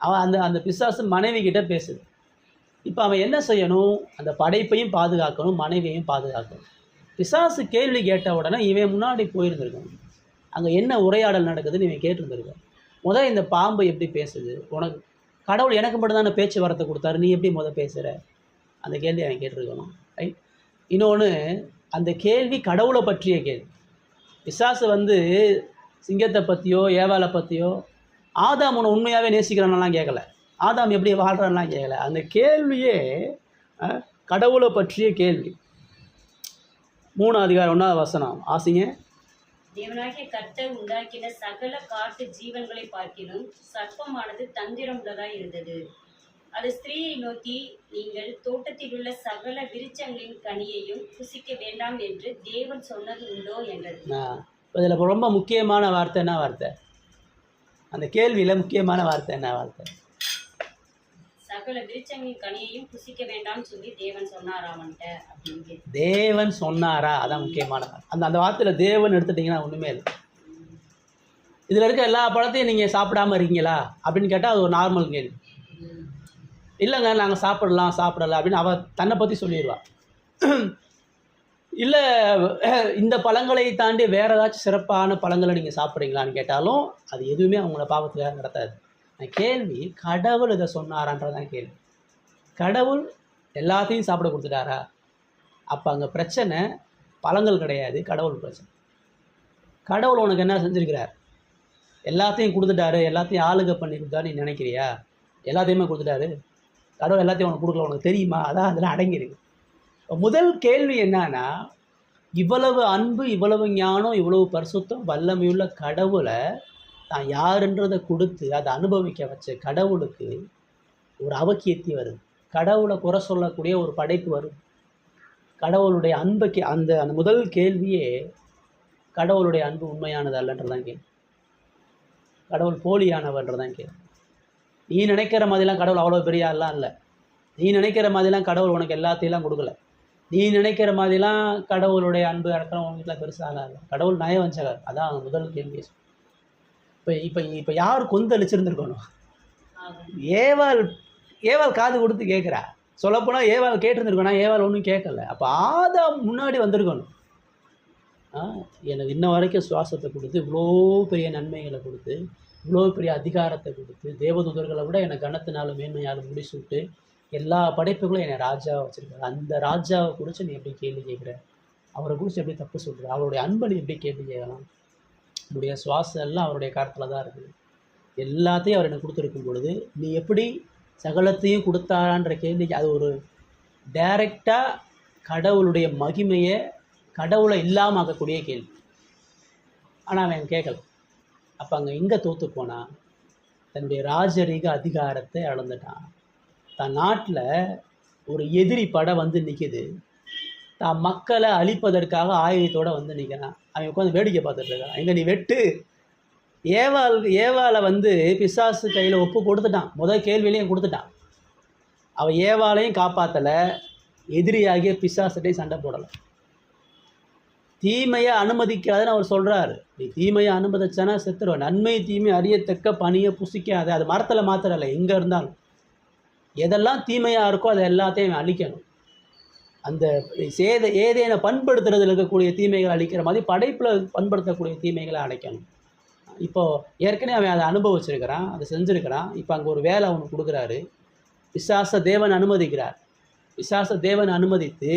அவன் அந்த பிசாசு மனைவி கிட்ட பேசுது. இப்போ அவன் என்ன செய்யணும்? அந்த படைப்பையும் பாதுகாக்கணும், மனைவியையும் பாதுகாக்கணும். பிசாசு கேள்வி கேட்ட உடனே இவன் முன்னாடி போயிருந்துருக்கணும். அங்கே என்ன உரையாடல் நடக்குதுன்னு இவன் கேட்டிருந்துருக்கான். இந்த பாம்பு எப்படி பேசுது? உனக்கு கடவுள் எனக்கு மட்டும் தானே பேச்சு வரத்தை கொடுத்தாரு, நீ எப்படி பேசுகிற? அந்த கேள்வி அவன் கேட்டிருக்கணும். ரைட். இன்னொன்று, அந்த கேள்வி கடவுளை பற்றிய கேள்வி. பிசாசு வந்து சிங்கத்தை பற்றியோ ஏவாளை பற்றியோ ஆதாம் உன்னை உண்மையாகவே நேசிக்கிறானெல்லாம் கேட்கல, ஆதாம் எப்படி வாழ்கிறான்லாம் கேட்கல. அந்த கேள்வியே கடவுளை பற்றிய கேள்வி. 3ஆம் அதிகாரம் 1ஆவது வசனம் ஆசிங்க. தேவனாகிய கர்த்தர் உண்டாக்கின சகல காட்டு ஜீவன்களை பார்க்கிலும் சர்ப்பமானது தந்திரம் உள்ளதாய் இருந்தது. அது ஸ்திரீயை நோக்கி, நீங்கள் தோட்டத்தில் உள்ள சகல விருட்சங்களின் கனியையும் புசிக்க வேண்டாம் என்று தேவன் சொன்னது உண்டோ என்றது. இதில் ரொம்ப முக்கியமான வார்த்தை என்ன வார்த்தை? அந்த கேள்வியில் முக்கியமான வார்த்தை என்ன வார்த்தை? சகல விருட்சங்களின் கனியையும் புசிக்க வேண்டாம்னு சொல்லி தேவன் சொன்னாராமன்ட்ட அப்படின்னு. தேவன் சொன்னாரா? அதான் முக்கியமான வார்த்தை. அந்த வார்த்தையில் தேவன் எடுத்துட்டிங்கன்னா ஒன்றுமே இல்லை. இதில் இருக்க எல்லா பழத்தையும் நீங்கள் சாப்பிடாமல் இருக்கீங்களா அப்படின்னு கேட்டால் அது ஒரு நார்மல் கேள்வி. இல்லைங்க நாங்கள் சாப்பிடல அப்படின்னு அவள் தன்னை பற்றி சொல்லிடுவாள். இல்லை இந்த பழங்களை தாண்டி வேறு ஏதாச்சும் சிறப்பான பழங்களை நீங்கள் சாப்பிட்றீங்களான்னு கேட்டாலும் அது எதுவுமே அவங்கள பாவத்துக்காக நடத்தாது. கேள்வி கடவுள் இதை சொன்னாரான்றதான் கேள்வி. கடவுள் எல்லாத்தையும் சாப்பிட கொடுத்துட்டாரா? அப்போ அங்கே பிரச்சனை பழங்கள் கிடையாது, கடவுள் பிரச்சனை. கடவுள் உனக்கு என்ன செஞ்சுருக்கிறார்? எல்லாத்தையும் கொடுத்துட்டாரு, எல்லாத்தையும் ஆளுகை பண்ணி கொடுத்தாரு நீ நினைக்கிறியா? எல்லாத்தையுமே கொடுத்துட்டாரு. கடவுள் எல்லாத்தையும் உனக்கு கொடுக்கல, உனக்கு தெரியுமா? அதான் அதில் அடங்கியிருக்கு. முதல் கேள்வி என்னன்னா, இவ்வளவு அன்பு, இவ்வளவு ஞானம், இவ்வளவு பரிசுத்தம், வல்லமையுள்ள கடவுளை தான் யாருன்றதை கொடுத்து அதை அனுபவிக்க வச்ச கடவுளுக்கு ஒரு அவக்கியத்தி வருது. கடவுளை குறை சொல்லக்கூடிய ஒரு படைப்பு வருது. கடவுளுடைய அன்புக்கு அந்த முதல் கேள்வியே கடவுளுடைய அன்பு உண்மையானது அல்லன்றதான் கேள்வி. கடவுள் போலியானவன்றதான் கேள்வி. நீ நினைக்கிற மாதிரிலாம் கடவுள் அவ்வளோ பெரிய ஆள்லாம் இல்லை. நீ நினைக்கிற மாதிரிலாம் கடவுள் உனக்கு எல்லாத்தையெல்லாம் கொடுக்கல. நீ நினைக்கிற மாதிரிலாம் கடவுளுடைய அன்பு இறக்குற உனக்குலாம் பெருசாக இல்லை. கடவுள் நயவஞ்சகர். அதான் முதல் கேள்வி. இப்போ இப்போ இப்போ யார் கொந்தளிச்சிருந்துருக்கணும்? ஆகும். ஏவாள் ஏவாள் காது கொடுத்து கேட்குறா. சொல்லப்போனால் ஏவாள் கேட்டிருந்துருக்கணும், ஏவாள் ஒன்றும் கேட்கல. அப்போ ஆதாம் முன்னாடி வந்திருக்கணும். எனக்கு இன்ன வரைக்கும் சுவாசத்தை கொடுத்து, இவ்வளோ பெரிய நன்மைகளை கொடுத்து, இவ்வளோ பெரிய அதிகாரத்தை கொடுத்து, தேவதூதர்களை விட எனக்கு கனத்தினாலும் மேன்மையாலும் முடிசூட்டு எல்லா படைப்புகளும் என்னை ராஜாவை வச்சுருக்காரு. அந்த ராஜாவை குறித்து நீ எப்படி கேள்வி கேட்குற? அவரை குறித்து எப்படி தப்பு சொல்கிற? அவருடைய அன்பை நீ எப்படி கேள்வி கேட்கலாம்? என்னுடைய சுவாசம் எல்லாம் அவருடைய கருத்தில் தான் இருக்குது. எல்லாத்தையும் அவர் எனக்கு கொடுத்துருக்கும் பொழுது நீ எப்படி சகலத்தையும் கொடுத்தாரான்ற கேள்விக்கு அது ஒரு டைரெக்டாக கடவுளுடைய மகிமையை கடவுளை இல்லாமல் ஆக்கக்கூடிய கேள்வி. ஆனால் அவன் கேட்கல. அப்போ அங்கே எங்கே தோற்று போனான்? தன்னுடைய ராஜரீக அதிகாரத்தை இழந்துட்டான். தன் நாட்டில் ஒரு எதிரி படை வந்து நிற்கிது, தான் மக்களை அழிப்பதற்காக ஆயுதத்தோடு வந்து நிற்கிறான். அவன் உட்காந்து வேடிக்கை பார்த்துட்டு இருக்கான். எங்கே நீ வெட்டு. ஏவாளை வந்து பிசாசு கையில் ஒப்பு கொடுத்துட்டான். முதல் கேள்வியிலையும் கொடுத்துட்டான். அவன் ஏவாளையும் காப்பாற்றலை, எதிரியாகிய பிசாசுட்டையும் சண்டை போடலை. தீமையை அனுமதிக்காதுன்னு அவர் சொல்கிறாரு. நீ தீமையை அனுமதிச்சானா செத்துருவேன். நன்மை தீமை அறியத்தக்க பணியை புசிக்காது. அது மரத்தில் மாத்திரம் இல்லை, எங்கே இருந்தாலும் எதெல்லாம் தீமையாக இருக்கோ அதை எல்லாத்தையும் அழிக்கணும். அந்த ஏதேனை பண்படுத்துறதுல இருக்கக்கூடிய தீமைகளை அழிக்கிற மாதிரி படைப்பில் பண்படுத்தக்கூடிய தீமைகளை அழைக்கணும். இப்போது ஏற்கனவே அவன் அதை அனுபவிச்சிருக்கிறான், அதை செஞ்சுருக்கிறான். இப்போ அங்கே ஒரு வேலை அவனுக்கு கொடுக்குறாரு. பிசாச தேவன் அனுமதிக்கிறார். பிசாச தேவன் அனுமதித்து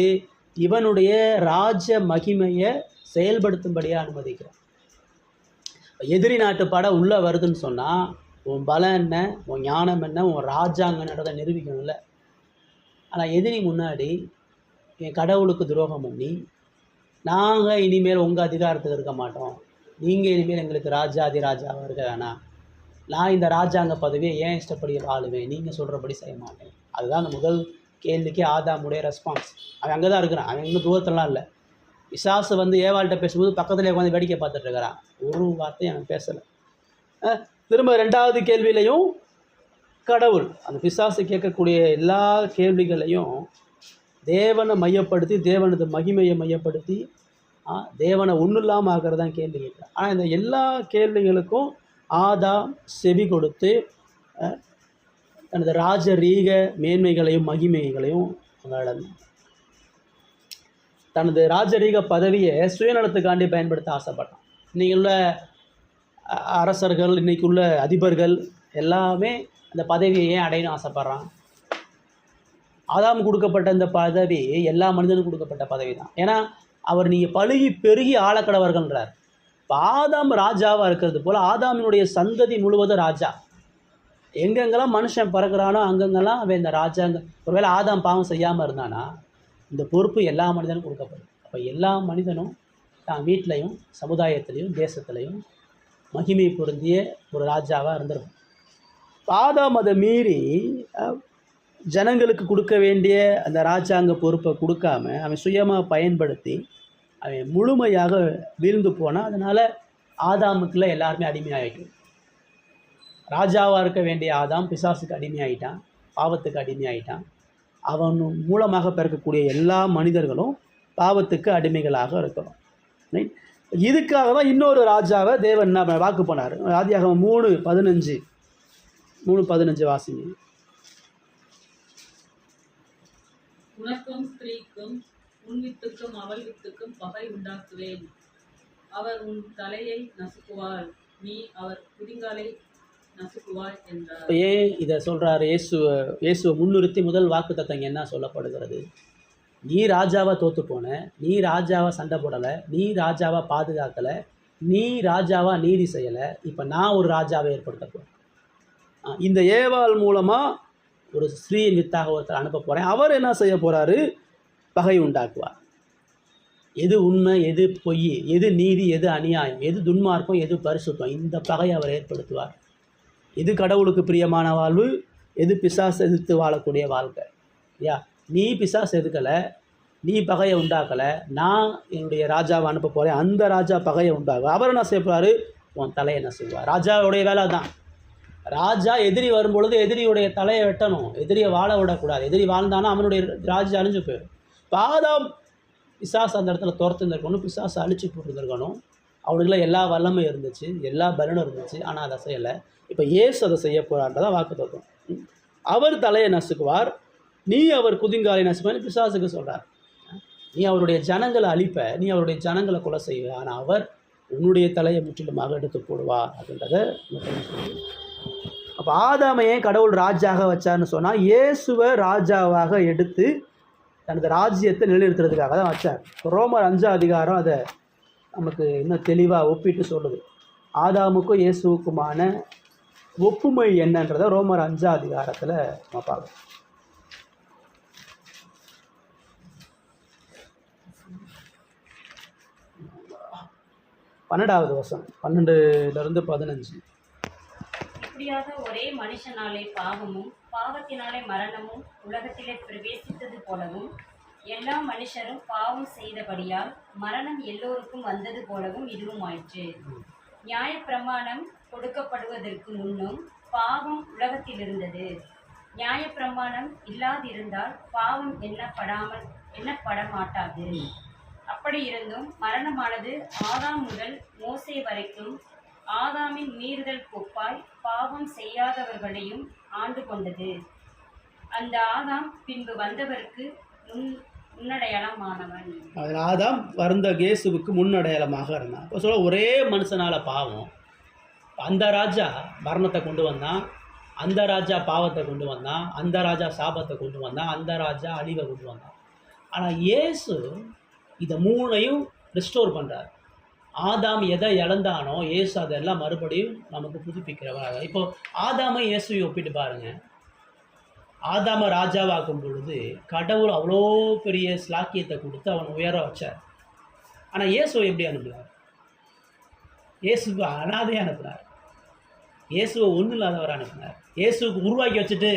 இவனுடைய ராஜ மகிமையை செயல்படுத்தும்படியாக அனுமதிக்கிறார். எதிரி நாட்டு படம் உள்ளே வருதுன்னு சொன்னால் உன் பலம் என்ன, உன் ஞானம் என்ன, உன் ராஜாங்கன்றதை நிரூபிக்கணும்ல. ஆனால் எதிரி முன்னாடி என் கடவுளுக்கு துரோகம் பண்ணி நாங்கள் இனிமேல் உங்கள் அதிகாரத்துக்கு இருக்க மாட்டோம், நீங்கள் இனிமேல் எங்களுக்கு ராஜாதி ராஜாவாக இருக்க வேணாம், நான் இந்த ராஜாங்க பதவியை ஏன் இஷ்டப்படி வாழுவேன், நீங்கள் சொல்கிறபடி செய்ய மாட்டேன். அதுதான் அந்த முதல் கேள்விக்கு ஆதாமுடைய ரெஸ்பான்ஸ். அவன் அங்கே தான் இருக்கிறான், அவன் இன்னும் தூரத்துலாம் இல்லை. பிசாசு வந்து ஏவாள்கிட்ட பேசும்போது பக்கத்தில் உட்காந்து வேடிக்கை பார்த்துட்டு இருக்கிறான். ஒரு வார்த்தையும் அவன் பேசலை. திரும்ப ரெண்டாவது கேள்வியிலையும் கடவுள் அந்த பிசாசு கேட்கக்கூடிய எல்லா கேள்விகளையும் தேவனை மையப்படுத்தி, தேவனது மகிமையை மையப்படுத்தி, தேவனை ஒன்றும் இல்லாமல் ஆகிறதான் கேள்வி கேட்குறான். ஆனால் இந்த எல்லா கேள்விகளுக்கும் ஆதாம் செவி கொடுத்து தனது ராஜரீக மேன்மைகளையும் மகிமைகளையும் இழந்தான். தனது ராஜரீக பதவியை சுயநலத்துக்காண்டி பயன்படுத்த ஆசைப்பட்டான். இன்றைக்கி உள்ள அரசர்கள், இன்றைக்கி உள்ள அதிபர்கள் எல்லாமே அந்த பதவியை ஏன் அடையணும் ஆசைப்பட்றான்? ஆதாம் கொடுக்கப்பட்ட இந்த பதவி எல்லா மனிதனுக்கும் கொடுக்கப்பட்ட பதவி தான். ஏன்னா அவர் நீங்கள் பழுகி பெருகி ஆளக்கடவர்கள்ன்றார். இப்போ ஆதாம் ராஜாவாக இருக்கிறது போல் ஆதாமினுடைய சந்ததி முழுவதும் ராஜா. எங்கெங்கெல்லாம் மனுஷன் பறக்கிறானோ அங்கங்கெல்லாம் அவன் இந்த ராஜாங்க. ஒருவேளை ஆதாம் பாவம் செய்யாமல் இருந்தானா இந்த பொறுப்பு எல்லா மனிதனும் கொடுக்கப்படும். அப்போ எல்லா மனிதனும் தான் வீட்லையும் சமுதாயத்திலையும் தேசத்துலையும் மகிமை பொருந்திய ஒரு ராஜாவாக இருந்திருக்கும். ஆதாம் அதை மீறி ஜனங்களுக்கு கொடுக்க வேண்டிய அந்த ராஜாங்க பொறுப்பை கொடுக்காம அவன் சுயமாக பயன்படுத்தி அவன் முழுமையாக வீழ்ந்து போனான். அதனால் ஆதாமுக்குள்ள எல்லாருமே அடிமையாகிட்டோம். ராஜாவாக இருக்க வேண்டிய ஆதாம் பிசாசுக்கு அடிமையாகிட்டான், பாவத்துக்கு அடிமையாகிட்டான். அவன் மூலமாக பிறக்கக்கூடிய எல்லா மனிதர்களும் பாவத்துக்கு அடிமைகளாக இருக்கிறோம். ரைட்? இதுக்காக தான் இன்னொரு ராஜாவை தேவன் என்ன வாக்கு பண்ணார். ஆதியாகமம் 3:15 வாசிங்க. உனக்கும் ஸ்திரீக்கும் உன் வித்துக்கும் அவள் வித்துக்கும் பகை உண்டாக்குவேன். அவர் உன் தலையை நசுக்குவாள், நீ அவர் குதிங்காலை நசுக்குவாள் என்றார். ஏன் இதை சொல்கிறார்? இயேசுவை முன்னிறுத்தி முதல் வாக்கு தத்தங்க என்ன சொல்லப்படுகிறது? நீ ராஜாவை தோற்று போன, நீ ராஜாவை சண்டை போடலை, நீ ராஜாவை பாதுகாக்கலை, நீ ராஜாவா நீதி செய்யலை, இப்போ நான் ஒரு ராஜாவை ஏற்படுத்த போகிறேன். இந்த ஏவாள் மூலமாக ஒரு ஸ்ரீயின் வித்தாக ஒருத்தர் அனுப்ப போகிறேன். அவர் என்ன செய்ய போகிறாரு? பகை உண்டாக்குவார். எது உண்மை, எது பொய், எது நீதி, எது அநியாயம், எது துன்மார்க்கம், எது பரிசுத்தம், இந்த பகையை அவர் ஏற்படுத்துவார். எது கடவுளுக்கு பிரியமான வாழ்வு, எது பிசாசு எதிர்த்து வாழக்கூடிய வாழ்க்கை. ஐயா, நீ பிசாசு எதுக்கலை, நீ பகையை உண்டாக்கலை, நான் என்னுடைய ராஜாவை அனுப்ப போகிறேன், அந்த ராஜா பகையை உண்டாகும். அவர் என்ன செய்ய போகிறாரு? உன் தலையை என்ன செய்வார். ராஜாவுடைய வேலை தான். ராஜா எதிரி வரும்பொழுது எதிரியுடைய தலையை வெட்டணும், எதிரியை வாழ விடக்கூடாது. எதிரி வாழ்ந்தானா அவனுடைய ராஜ்யம் அழிஞ்சு போயிடும். ஆதாம் பிசாசு அந்த இடத்துல துரத்துருந்துருக்கணும், பிசாசு அழிச்சு போட்டுருந்துருக்கணும். அவனுக்குலாம் எல்லா வல்லமையும் இருந்துச்சு, எல்லா பலனும் இருந்துச்சு. ஆனால் அதை செய்யலை. இப்போ இயேசு அதை செய்ய போகிறான்றதான் வாக்குத்தத்தம். அவர் தலையை நசுக்குவார், நீ அவர் குதிங்காலை நசுக்குவார் பிசாசுக்கு சொல்கிறார். நீ அவருடைய ஜனங்களை அழிப்ப, நீ அவருடைய ஜனங்களை கொலை செய்வ, ஆனால் அவர் உன்னுடைய தலையை முற்றிலுமாக எடுத்து போடுவார் அப்படின்றத. அப்போ ஆதாமை ஏன் கடவுள் ராஜாவாக வச்சார்னு சொன்னால், இயேசுவை ராஜாவாக எடுத்து தனது ராஜ்யத்தை நிலைநிறுத்துறதுக்காக தான் வச்சார். ரோமர் 5ஆம் அதிகாரம் அதை நமக்கு இன்னும் தெளிவாக ஒப்பிட்டு சொல்லுது. ஆதாமுக்கும் இயேசுவுக்குமான ஒப்புமை என்னன்றதை ரோமர் 5ஆம் அதிகாரத்தில் நம்ம பார்க்கணும். 12வது வசனம், 12லிருந்து 15. இப்படியாக ஒரே மனுஷனாலே பாவமும் பாவத்தினாலே மரணமும் உலகத்திலே பிரவேசித்தது போலவும் எல்லா மனுஷரும் பாவம் செய்தபடியால் மரணம் எல்லோருக்கும் வந்தது போலவும் இதுவும் ஆயிற்று. நியாயப்பிரமாணம் கொடுக்கப்படுவதற்கு முன்னும் பாவம் உலகத்தில் இருந்தது. நியாயப்பிரமாணம் இல்லாதிருந்தால் பாவம் எண்ணப்பட மாட்டாது. அப்படி இருந்தும் மரணமானது ஆதாம் முதல் மோசே வரைக்கும் ஆதாமின் மீறுதல் கொப்பாய் பாவம் செய்யாதவர்களையும் ஆண்டு கொண்டது. அந்த ஆதாம் பின்பு வந்தவருக்கு முன்னடையாளமானவன். அதில் ஆதாம் வந்த இயேசுவுக்கு முன்னடையாளமாக இருந்தான். இப்போ சொல்ல ஒரே மனுஷனால பாவம், அந்த ராஜா மரணத்தை கொண்டு வந்தான், அந்த ராஜா பாவத்தை கொண்டு வந்தான், அந்த ராஜா சாபத்தை கொண்டு வந்தான், அந்த ராஜா அழிவை கொண்டு வந்தான். ஆனால் இயேசு இதை மூணையும் ரிஸ்டோர் பண்ணுறார். ஆதாம் எதை இழந்தானோ இயேசு அதெல்லாம் மறுபடியும் நமக்கு புதுப்பிக்கிறவராக. இப்போ ஆதாமை இயேசுவை ஒப்பிட்டு பாருங்கள். ஆதாமை ராஜாவாக்கும் பொழுது கடவுள் அவ்வளோ பெரிய ஸ்லாக்கியத்தை கொடுத்து அவன் உயர வச்சார். ஆனால் இயேசுவை எப்படி அனுப்புனார்? இயேசுவை அனாதையை அனுப்புனார். இயேசுவை ஒன்றும் இல்லாதவர் அனுப்புனார். இயேசுக்கு உருவாக்கி வச்சுட்டு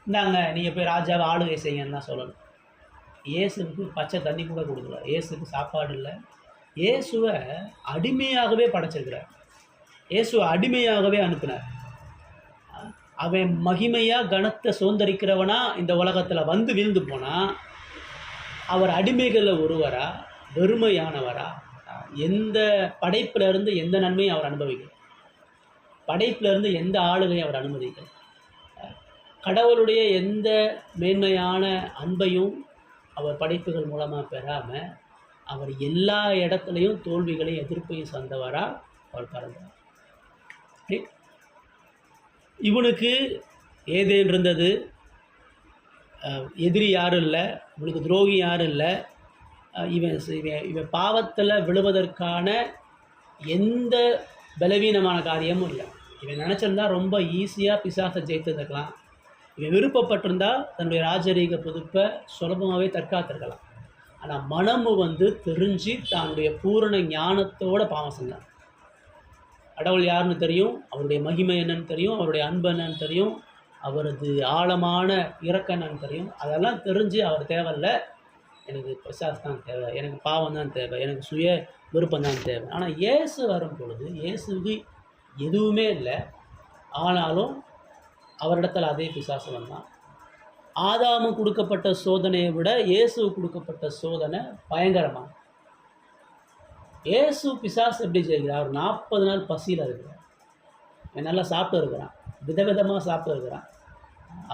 இந்தாங்க நீங்கள் போய் ராஜாவை ஆளுகை செய்யுங்கன்னு தான் சொல்லணும். இயேசுக்கு பச்சை தண்ணி கூட கொடுக்கல, இயேசுக்கு சாப்பாடு இல்லை. இயேசுவை அடிமையாகவே படைச்சிருக்கிறார். இயேசுவை அடிமையாகவே அனுப்பினார். அவன் மகிமையாக கனத்தை சுதந்திரிக்கிறவனா இந்த உலகத்தில் வந்து வீழ்ந்து போனால் அவர் அடிமைகளில் ஒருவரா, வெறுமையானவரா? எந்த படைப்பிலிருந்து எந்த நன்மையும் அவர் அனுபவிக்கல, படைப்பிலிருந்து எந்த ஆளுகையும் அவர் அனுமதிக்கல, கடவுளுடைய எந்த மேன்மையான அன்பையும் அவர் படைப்புகள் மூலமாக பெறாமல் அவர் எல்லா இடத்துலையும் தோல்விகளையும் எதிர்ப்பையும் சந்தவராக அவர் பறந்தார். இவனுக்கு ஏதேன் இருந்தது, எதிரி யாரும் இல்லை, இவனுக்கு துரோகி யாரும் இல்லை, இவன் பாவத்தில் விழுவதற்கான எந்த பலவீனமான காரியமும் இல்லை. இவன் நினச்சிருந்தா ரொம்ப ஈஸியாக பிசாசை ஜெயித்திருக்கலாம். இவன் விருப்பப்பட்டிருந்தால் தன்னுடைய ராஜரீக பொதுப்பை சுலபமாகவே தற்காத்திருக்கலாம். ஆனால் மனமு தெரிஞ்சு தன்னுடைய பூரண ஞானத்தோட பாவம் செஞ்சான். கடவுள் யாருன்னு தெரியும், அவருடைய மகிமை என்னன்னு தெரியும், அவருடைய அன்பு என்னன்னு தெரியும், அவரது ஆழமான இறக்கம் என்னன்னு தெரியும். அதெல்லாம் தெரிஞ்சு அவர் தேவையில்லை, எனக்கு பிசாசு தான் தேவை, எனக்கு பாவம் தான் தேவை, எனக்கு சுய விருப்பம் தான் தேவை. ஆனால் இயேசு வரும் பொழுது இயேசுக்கு எதுவுமே இல்லை. ஆனாலும் அவரிடத்தில் அதே பிசாசு வந்தான். ஆதாமு கொடுக்கப்பட்ட சோதனையை விட இயேசு கொடுக்கப்பட்ட சோதனை பயங்கரமாக. இயேசு பிசாசு எப்படி செய்கிறார்? அவர் 40 நாள் பசியில் இருக்கிறார், நல்லா சாப்பிட்டு இருக்கிறான், விதவிதமாக சாப்பிட்டு இருக்கிறான்.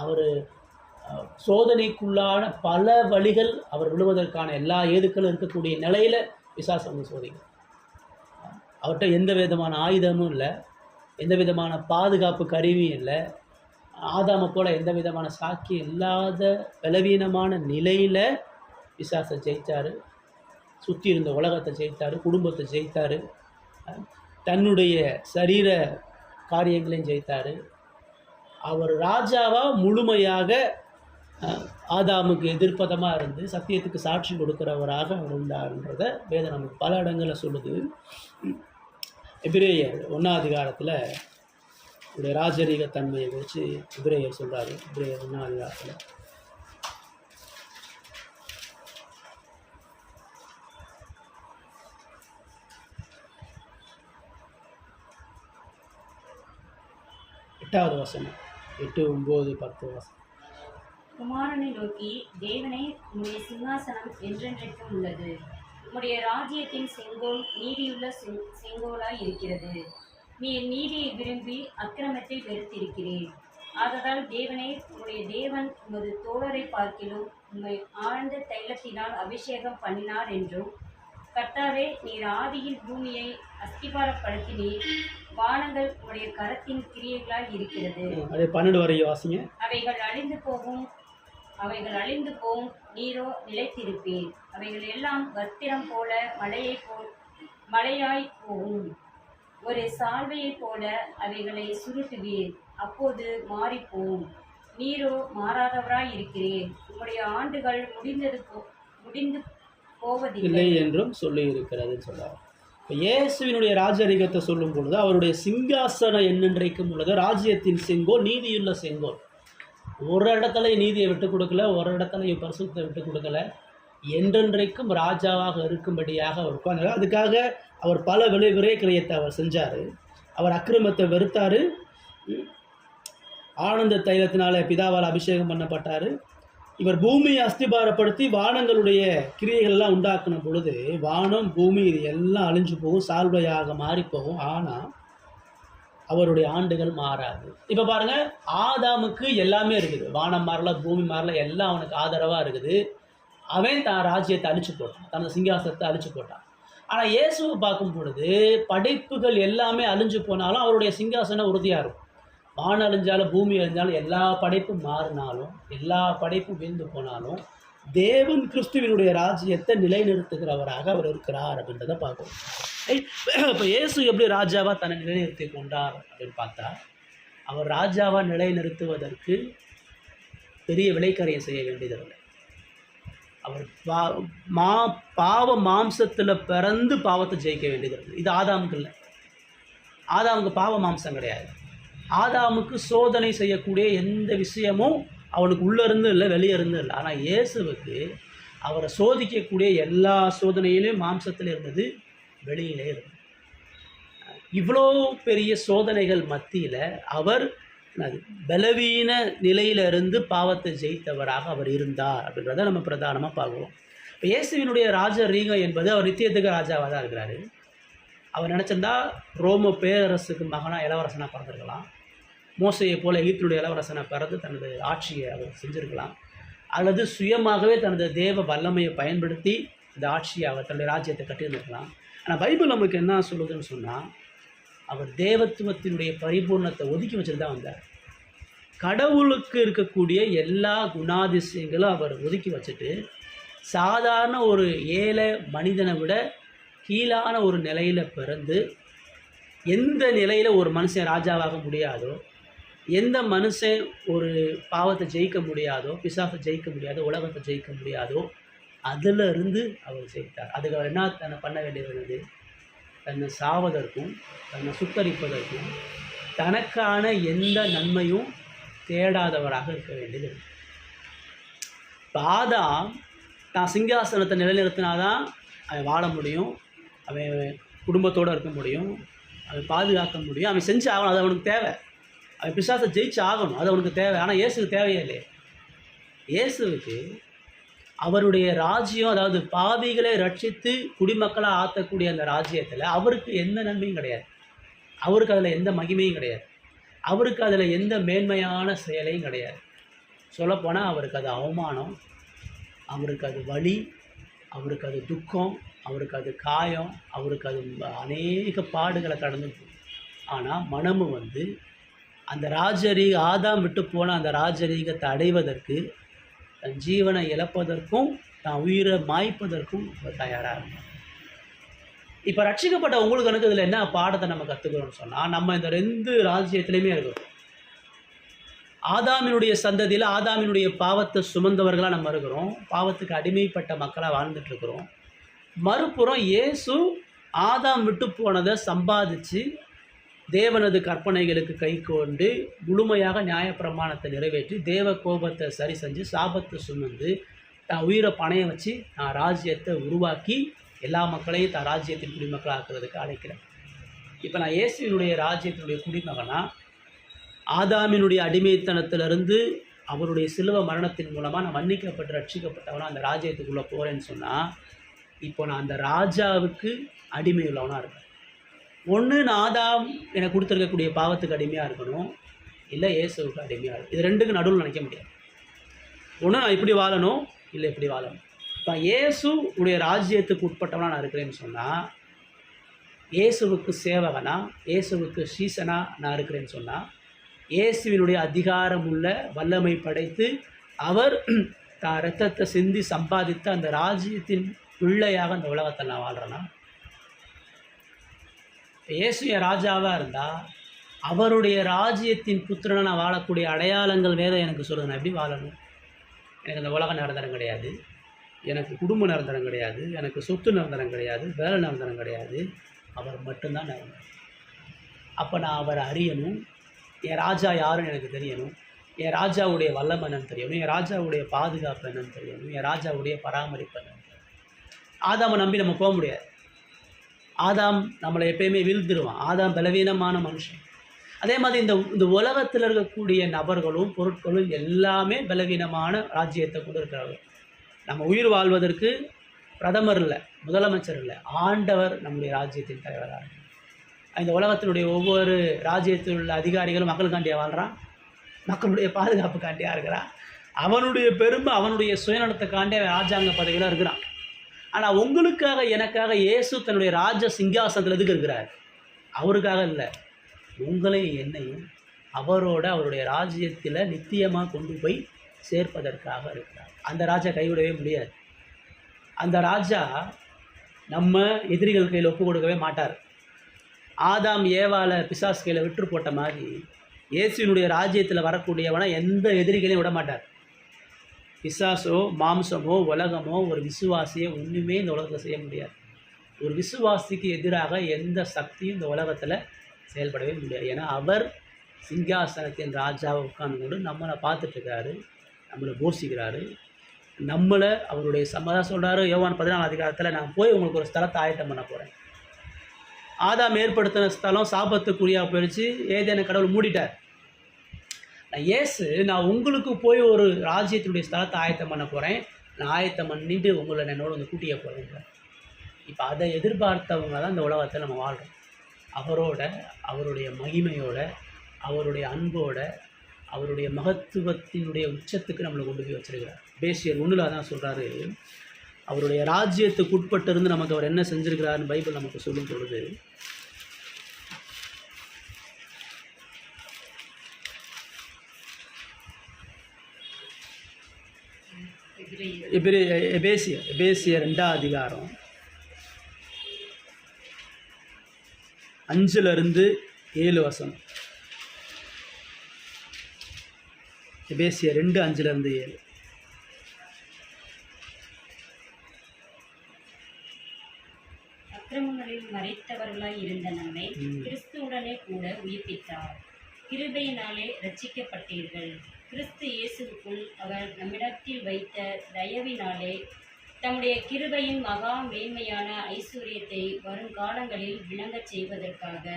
அவர் சோதனைக்குள்ளான பல வழிகள், அவர் விழுவதற்கான எல்லா ஏதுக்களும் இருக்கக்கூடிய நிலையில் பிசாசு சோதிக்கிறார். அவர்கிட்ட எந்த விதமான ஆயுதமும் இல்லை, எந்த விதமான பாதுகாப்பு கருவியும் இல்லை. ஆதாமை போல எந்த விதமான சாக்கியம் இல்லாத பலவீனமான நிலையில் பிசாசை ஜெயித்தார். சுற்றி இருந்த உலகத்தை ஜெயித்தார், குடும்பத்தை ஜெயித்தார், தன்னுடைய சரீர காரியங்களையும் ஜெயித்தார். அவர் ராஜாவாக முழுமையாக ஆதாமுக்கு எதிர்ப்பதமாக இருந்து சத்தியத்துக்கு சாட்சி கொடுக்கிறவராக அவர் இருந்தார்ன்றதை வேதம் நமக்கு பல இடங்களில் சொல்லுது. எபிரேயர் 1ஆம் அதிகாரத்தில் உடைய ராஜரீக தன்மையை குறித்து எபிரேயர் சொல்கிறாரு. எபிரேயர் 1ஆம் அதிகாரத்தில் எட்டாவது வசனம், 8, 9, 10 வசனம். குமாரனை நோக்கி, தேவனே உம்முடைய சிங்காசனம் என்றென்றைக்கும் உள்ளது, உம்முடைய ராஜ்யத்தின் செங்கோல் நீதியுள்ள செங்கோலாய் இருக்கிறது. நீர் நீதியை விரும்பி அக்கிரமத்தை வெறுத்திருக்கிறீர். ஆதலால் தேவனே, உம்முடைய தேவன் உமது தோழரை பார்க்கிலும் உம்மை ஆழ்ந்த தைலத்தினால் அபிஷேகம் பண்ணினார் என்றும், கர்த்தாவே, நீர் ஆதியில் பூமியை அஸ்திபாரப்படுத்தினீர். வானங்கள் உம்முடைய கரத்தின் கிரியைகளாய் இருக்கிறது. அதே 12 வரை வாசிங்க. அவைகள் அழிந்து போகும், நீரோ நிலைத்திருப்பீர். அவைகள் எல்லாம் வத்திரம் போல மழையாய் போகும். ஒரு சால்வையைப் போல அவைகளை சுருட்டுவீர், அப்போது மாறிப்போம். நீரோ மாறாதவராய் இருக்கிறீர். உம்முடைய ஆண்டுகள் முடிந்து போவதில்லை இல்லை என்றும் சொல்லி இருக்கிறது சொல்றார். இப்போ இயேசுவினுடைய ராஜரிகத்தை சொல்லும் பொழுது அவருடைய சிங்காசனம் என்னென்றைக்கும் உள்ளது, ராஜ்யத்தின் செங்கோல் நீதியுள்ள செங்கோல். ஒரு இடத்துல நீதியை விட்டு கொடுக்கல, ஒரு இடத்துல பரிசுத்தத்தை விட்டு கொடுக்கல, என்றென்றைக்கும் ராஜாவாக இருக்கும்படியாக அவர் உட்கார்ந்தார். அதுக்காக அவர் பல விரை கிரயத்தை அவர் செஞ்சார். அவர் அக்கிரமத்தை வெறுத்தார். ஆனந்த தைலத்தினால பிதாவால் அபிஷேகம் பண்ணப்பட்டார். இவர் பூமியை அஸ்திபாரப்படுத்தி வானங்களுடைய கிரியைகள்லாம் உண்டாக்குன பொழுது வானம் பூமி இது எல்லாம் அழிஞ்சு போகும், சால்வையாக மாறி போகும். ஆனால் அவருடைய ஆண்டுகள் மாறாது. இப்போ பாருங்கள், ஆதாமுக்கு எல்லாமே இருக்குது. வானம் மாறல, பூமி மாறல, எல்லாம் அவனுக்கு ஆதரவாக இருக்குது. அவன் தான் ராஜ்யத்தை அழிச்சு போட்டான், தனது சிங்காசனத்தை அழிச்சு போட்டான். ஆனால் இயேசுவை பார்க்கும் பொழுது படைப்புகள் எல்லாமே அழிஞ்சு போனாலும் அவருடைய சிங்காசனம் உறுதியாக இருக்கும். வானம் அழிஞ்சாலும் பூமி அழிஞ்சாலும் எல்லா படைப்பும் மாறினாலும் எல்லா படைப்பும் வீழ்ந்து போனாலும் தேவன் கிறிஸ்துவினுடைய ராஜ்யத்தை நிலைநிறுத்துகிறவராக அவர் இருக்கிறார் அப்படின்றத பார்க்கணும். இப்போ இயேசு எப்படி ராஜாவாக தன்னை நிலைநிறுத்தி கொண்டார் அப்படின்னு பார்த்தா, அவர் ராஜாவாக நிலைநிறுத்துவதற்கு பெரிய விலைக்கரையை செய்ய வேண்டியதில்லை. அவர் பாவ மாம்சத்தில் பிறந்து பாவத்தை ஜெயிக்க வேண்டியதில்லை. இது ஆதாமுக்கு இல்லை. ஆதாமுக்கு பாவ மாம்சம் கிடையாது. ஆதாமுக்கு சோதனை செய்யக்கூடிய எந்த விஷயமும் அவனுக்கு உள்ளேருந்து இல்லை, வெளியே இருந்து இல்லை. ஆனால் இயேசுவுக்கு அவரை சோதிக்கக்கூடிய எல்லா சோதனையிலையும் மாம்சத்தில் இருந்தது, வெளியிலே இருந்தது. இவ்வளோ பெரிய சோதனைகள் மத்தியில் அவர் பலவீன நிலையிலிருந்து பாவத்தை ஜெயித்தவராக அவர் இருந்தார் அப்படின்றத நம்ம பிரதானமாக பார்க்குறோம். இப்போ இயேசுவினுடைய ராஜரீகம் என்பது அவர் நித்தியத்துக்கு ராஜாவாக தான் இருக்கிறாரு. அவர் நினச்சிருந்தா ரோம பேரரசுக்கு மகனாக இளவரசனாக பிறந்திருக்கலாம். மோசையை போல எகிப்தினுடைய இளவரசனாக பிறந்து தனது ஆட்சியை அவர் செஞ்சுருக்கலாம். அல்லது சுயமாகவே தனது தேவ வல்லமையை பயன்படுத்தி இந்த ஆட்சியை அவர் தன்னுடைய ராஜ்யத்தை கட்டியிருந்திருக்கலாம். ஆனால் பைபிள் நமக்கு என்ன சொல்லுதுன்னு சொன்னால், அவர் தேவத்துவத்தினுடைய பரிபூர்ணத்தை ஒதுக்கி வச்சுட்டு தான் வந்தார். கடவுளுக்கு இருக்கக்கூடிய எல்லா குணாதிசயங்களும் அவர் ஒதுக்கி வச்சுட்டு சாதாரண ஒரு ஏழை மனிதனை விட கீழான ஒரு நிலையில் பிறந்து, எந்த நிலையில் ஒரு மனுஷன் ராஜாவாக முடியாதோ, எந்த மனுஷன் ஒரு பாவத்தை ஜெயிக்க முடியாதோ, பிசாசை ஜெயிக்க முடியாதோ, உலகத்தை ஜெயிக்க முடியாதோ, அதிலிருந்து அவர் ஜெயித்தார். அதுக்கு அவர் என்ன தன்னை பண்ண வேண்டியது, தன்னை சாவதற்கும் தன்னை சுத்தரிப்பதற்கும் தனக்கான எந்த நன்மையும் தேடாதவராக இருக்க வேண்டியது. இப்போ ஆதாம் தான் சிங்காசனத்தை நிலைநிறுத்தினாதான் அவன் வாழ முடியும், அவன் குடும்பத்தோடு இருக்க முடியும், அவன் பாதுகாக்க முடியும், அவன் செஞ்சு ஆகணும். அது அவனுக்கு தேவை. அவன் பிசாசை ஜெயிச்சு ஆகணும், அது அவனுக்கு தேவை. ஆனால் இயேசுக்கு தேவையே இல்லை. இயேசுவுக்கு அவருடைய ராஜ்யம், அதாவது பாவிகளை ரட்சித்து குடிமக்களாக ஆற்றக்கூடிய அந்த ராஜ்யத்தில் அவருக்கு எந்த நன்மையும் கிடையாது. அவருக்கு அதில் எந்த மகிமையும் கிடையாது. அவருக்கு அதில் எந்த மேன்மையான செயலையும் கிடையாது. சொல்லப்போனால் அவருக்கு அது அவமானம், அவருக்கு அது வலி, அவருக்கு அது துக்கம், அவருக்கு அது காயம், அவருக்கு அது அநேக பாடுகளை கடந்து போகும். ஆனால் மனமு அந்த ஆதாம் விட்டு போன அந்த ராஜரீகத்தை அடைவதற்கு, தன் ஜீவனை இழப்பதற்கும் தான் உயிரை மாய்ப்பதற்கும் தயாராக இருக்கும். இப்போ ரட்சிக்கப்பட்ட உங்களுக்கு எனக்கு இதில் என்ன பாடத்தை நம்ம கற்றுக்கிறோம்னு சொன்னால், நம்ம இந்த 2 ராஜ்யத்துலேயுமே இருக்கிறோம். ஆதாமினுடைய சந்ததியில் ஆதாமினுடைய பாவத்தை சுமந்தவர்களாக நம்ம இருக்கிறோம், பாவத்துக்கு அடிமைப்பட்ட மக்களாக வாழ்ந்துட்டுருக்கிறோம். மறுபுறம் இயேசு ஆதாம் விட்டு போனதை சம்பாதிச்சு தேவனது கற்பனைகளுக்கு கை கொண்டு முழுமையாக நியாயப்பிரமாணத்தை நிறைவேற்றி தேவ கோபத்தை சரி செஞ்சு சாபத்தை சுமந்து தான் உயிரை பணைய வச்சு நான் ராஜ்யத்தை உருவாக்கி எல்லா மக்களையும் தான் ராஜ்யத்தின் குடிமக்களாக்குறதுக்கு அழைக்கிறேன். இப்போ நான் இயேசுவினுடைய ராஜ்யத்தினுடைய குடிமகனா ஆதாமினுடைய அடிமைத்தனத்திலிருந்து அவருடைய சிலுவை மரணத்தின் மூலமாக நான் மன்னிக்கப்பட்டு ரட்சிக்கப்பட்டவனா அந்த ராஜ்யத்துக்குள்ளே போகிறேன்னு சொன்னால், இப்போ நான் அந்த ராஜாவுக்கு அடிமை உள்ளவனாக இருக்கேன். ஒன்று நான் ஆதாம் எனக்கு கொடுத்துருக்கக்கூடிய பாவத்துக்கு அடிமையாக இருக்கணும், இல்லை இயேசுவுக்கு அடிமையாக இருக்கணும். இது ரெண்டுக்கு நடுவில் நினைக்க முடியாது. ஒன்று நான் இப்படி வாழணும், இல்லை இப்படி வாழணும். இப்போ இயேசு உடைய ராஜ்யத்துக்கு உட்பட்டவனாக நான் இருக்கிறேன்னு சொன்னால், இயேசுவுக்கு சேவகனா, இயேசுவுக்கு சீசனா நான் இருக்கிறேன்னு சொன்னால், இயேசுவினுடைய அதிகாரமுள்ள வல்லமை படைத்து அவர் தான் இரத்தத்தை சிந்தி சம்பாதித்த அந்த ராஜ்யத்தின் பிள்ளையாக அந்த உலகத்தில் நான் வாழ்கிறேன்னா, இயேசு என் ராஜாவாக இருந்தால் அவருடைய ராஜ்யத்தின் புத்திரனை நான் வாழக்கூடிய அடையாளங்கள் வேறு எனக்கு சொல்லுது. நான் எப்படி வாழணும்? எனக்கு அந்த உலக நிரந்தரம் கிடையாது, எனக்கு குடும்ப நிரந்தரம் கிடையாது, எனக்கு சொத்து நிரந்தரம் கிடையாது, வேலை நிரந்தரம் கிடையாது, அவர் மட்டும்தான் நிரந்தரம். அப்போ நான் அவரை அறியணும், என் ராஜா யாருன்னு எனக்கு தெரியணும், என் ராஜாவுடைய வல்லமை என்னன்னு தெரியணும், என் ராஜாவுடைய பாதுகாப்பு என்னன்னு தெரியணும், என் ராஜாவுடைய பராமரிப்பு என்னன்னு தெரியணும். ஆதாமை நம்பி நம்ம போக முடியாது. ஆதாம் நம்மளை எப்பயுமே வீழ்ந்துருவான். ஆதாம் பலவீனமான மனுஷன். அதே மாதிரி இந்த உலகத்தில் இருக்கக்கூடிய நபர்களும் பொருட்களும் எல்லாமே பலவீனமான ராஜ்யத்தை கொண்டு இருக்கிறார்கள். நம்ம உயிர் வாழ்வதற்கு பிரதமர் இல்லை, முதலமைச்சர் இல்லை, ஆண்டவர் நம்முடைய ராஜ்யத்தின் தலைவராக இருக்கிறார். இந்த உலகத்தினுடைய ஒவ்வொரு ராஜ்யத்தில் உள்ள அதிகாரிகளும் மக்களுக்காண்டியாக வாழ்கிறான், மக்களுடைய பாதுகாப்புக்காண்டியாக இருக்கிறான், அவனுடைய பெருமை அவனுடைய சுயநலத்துக்காண்டிய ராஜாங்க பதவியில் இருக்கிறான். ஆனால் உங்களுக்காக எனக்காக இயேசு தன்னுடைய ராஜ சிங்காசனத்தில் எதுக்கு இருக்கிறார்? அவருக்காக இல்லை, உங்களையும் என்னையும் அவருடைய ராஜ்யத்தில் நித்தியமாக கொண்டு போய் சேர்ப்பதற்காக இருக்கிறார். அந்த ராஜா கைவிடவே முடியாது. அந்த ராஜா நம்ம எதிரிகள் கையில் ஒப்பு கொடுக்கவே மாட்டார். ஆதாம் ஏவால பிசாசு கையில் விட்டு போட்ட மாதிரி இயேசுவினுடைய ராஜ்யத்தில் வரக்கூடியவனை எந்த எதிரிகளையும் விட மாட்டார். பிசாசோ மாம்சமோ உலகமோ ஒரு விசுவாசியை ஒன்றுமே இந்த உலகத்தில் செய்ய முடியாது. ஒரு விசுவாசிக்கு எதிராக எந்த சக்தியும் இந்த உலகத்தில் செயல்படவே முடியாது. ஏன்னா அவர் சிங்காசனத்தின் ராஜாவை உட்கார்ந்து கொண்டு நம்மளை பார்த்துட்ருக்காரு, நம்மளை போஷிக்கிறாரு, நம்மளை அவருடைய சம்மதம் சொல்கிறாரு. யோவான் 14 அதிகாரத்தில் நான் போய் உங்களுக்கு ஒரு ஸ்தலத்தை ஆயத்தம் பண்ண போகிறேன். ஆதாம் ஏற்படுத்தின ஸ்தலம் சாபத்துக்குரியாக போயிடுச்சு, ஏதேன கடவுள் மூடிட்டார். நான் உங்களுக்கு போய் ஒரு ராஜ்யத்தினுடைய ஸ்தலத்தை ஆயத்தம் பண்ண போகிறேன், நான் ஆயத்தம் பண்ணிட்டு உங்களை என்னோட வந்து கூட்டிய போகிறேன். இப்போ அதை எதிர்பார்த்தவங்க தான் இந்த உலகத்தில் நம்ம வாழ்கிறோம். அவருடைய மகிமையோட, அவருடைய அன்போட, அவருடைய மகத்துவத்தினுடைய உச்சத்துக்கு நம்மளை கொண்டு போய் வச்சிருக்கிறார். எபேசியர் 1 தான் சொல்கிறாரு, அவருடைய ராஜ்யத்துக்கு உட்பட்டு இருந்து நமக்கு அவர் என்ன செஞ்சுருக்கிறாருன்னு பைபிள் நமக்கு சொல்லும் பொழுது, எபேசியர் 2 அதிகாரம் 5-7 வசனம். எபேசியர் 2:5-7. அக்கிரமங்களில் மறைத்தவர்களாய் இருந்த நம்மை கிறிஸ்துவுடனே கூட உயிர்ப்பித்தார். கிருபையினாலே ரட்சிக்கப்பட்டீர்கள். கிறிஸ்து இயேசுவுக்குள் அவர் நம்மிடத்தில் வைத்த தயவினாலே தம்முடைய கிருபையின் மகா மேன்மையான ஐஸ்வர்யத்தை வருங்காலங்களில் விளங்கச் செய்வதற்காக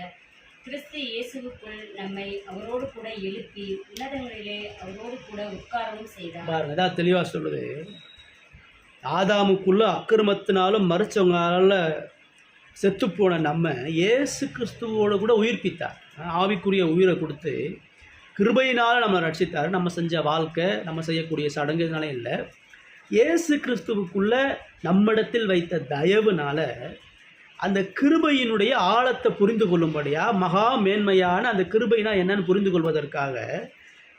கிறிஸ்து இயேசுவுக்குள் நம்மை அவரோடு கூட எழுப்பி உன்னதங்களிலே அவரோடு கூட உட்காரவும் செய்தார். பாருங்க, அதான் தெளிவாக சொல்லுது. ஆதாமுக்குள்ள அக்கிரமத்தினாலும் மறுச்சவங்களால செத்துப்போன நம்ம இயேசு கிறிஸ்துவோடு கூட உயிர்ப்பித்தார். ஆவிக்குரிய உயிரை கொடுத்து கிருபையினால் நம்ம ரட்சித்தார். நம்ம செஞ்ச வாழ்க்கை, நம்ம செய்யக்கூடிய சடங்குனால இல்லை, இயேசு கிறிஸ்துவுக்குள்ள நம்மிடத்தில் வைத்த தயவுனால அந்த கிருபையினுடைய ஆழத்தை புரிந்து கொள்ளும்படியாக, மகா மேன்மையான அந்த கிருபைனா என்னன்னு புரிந்து கொள்வதற்காக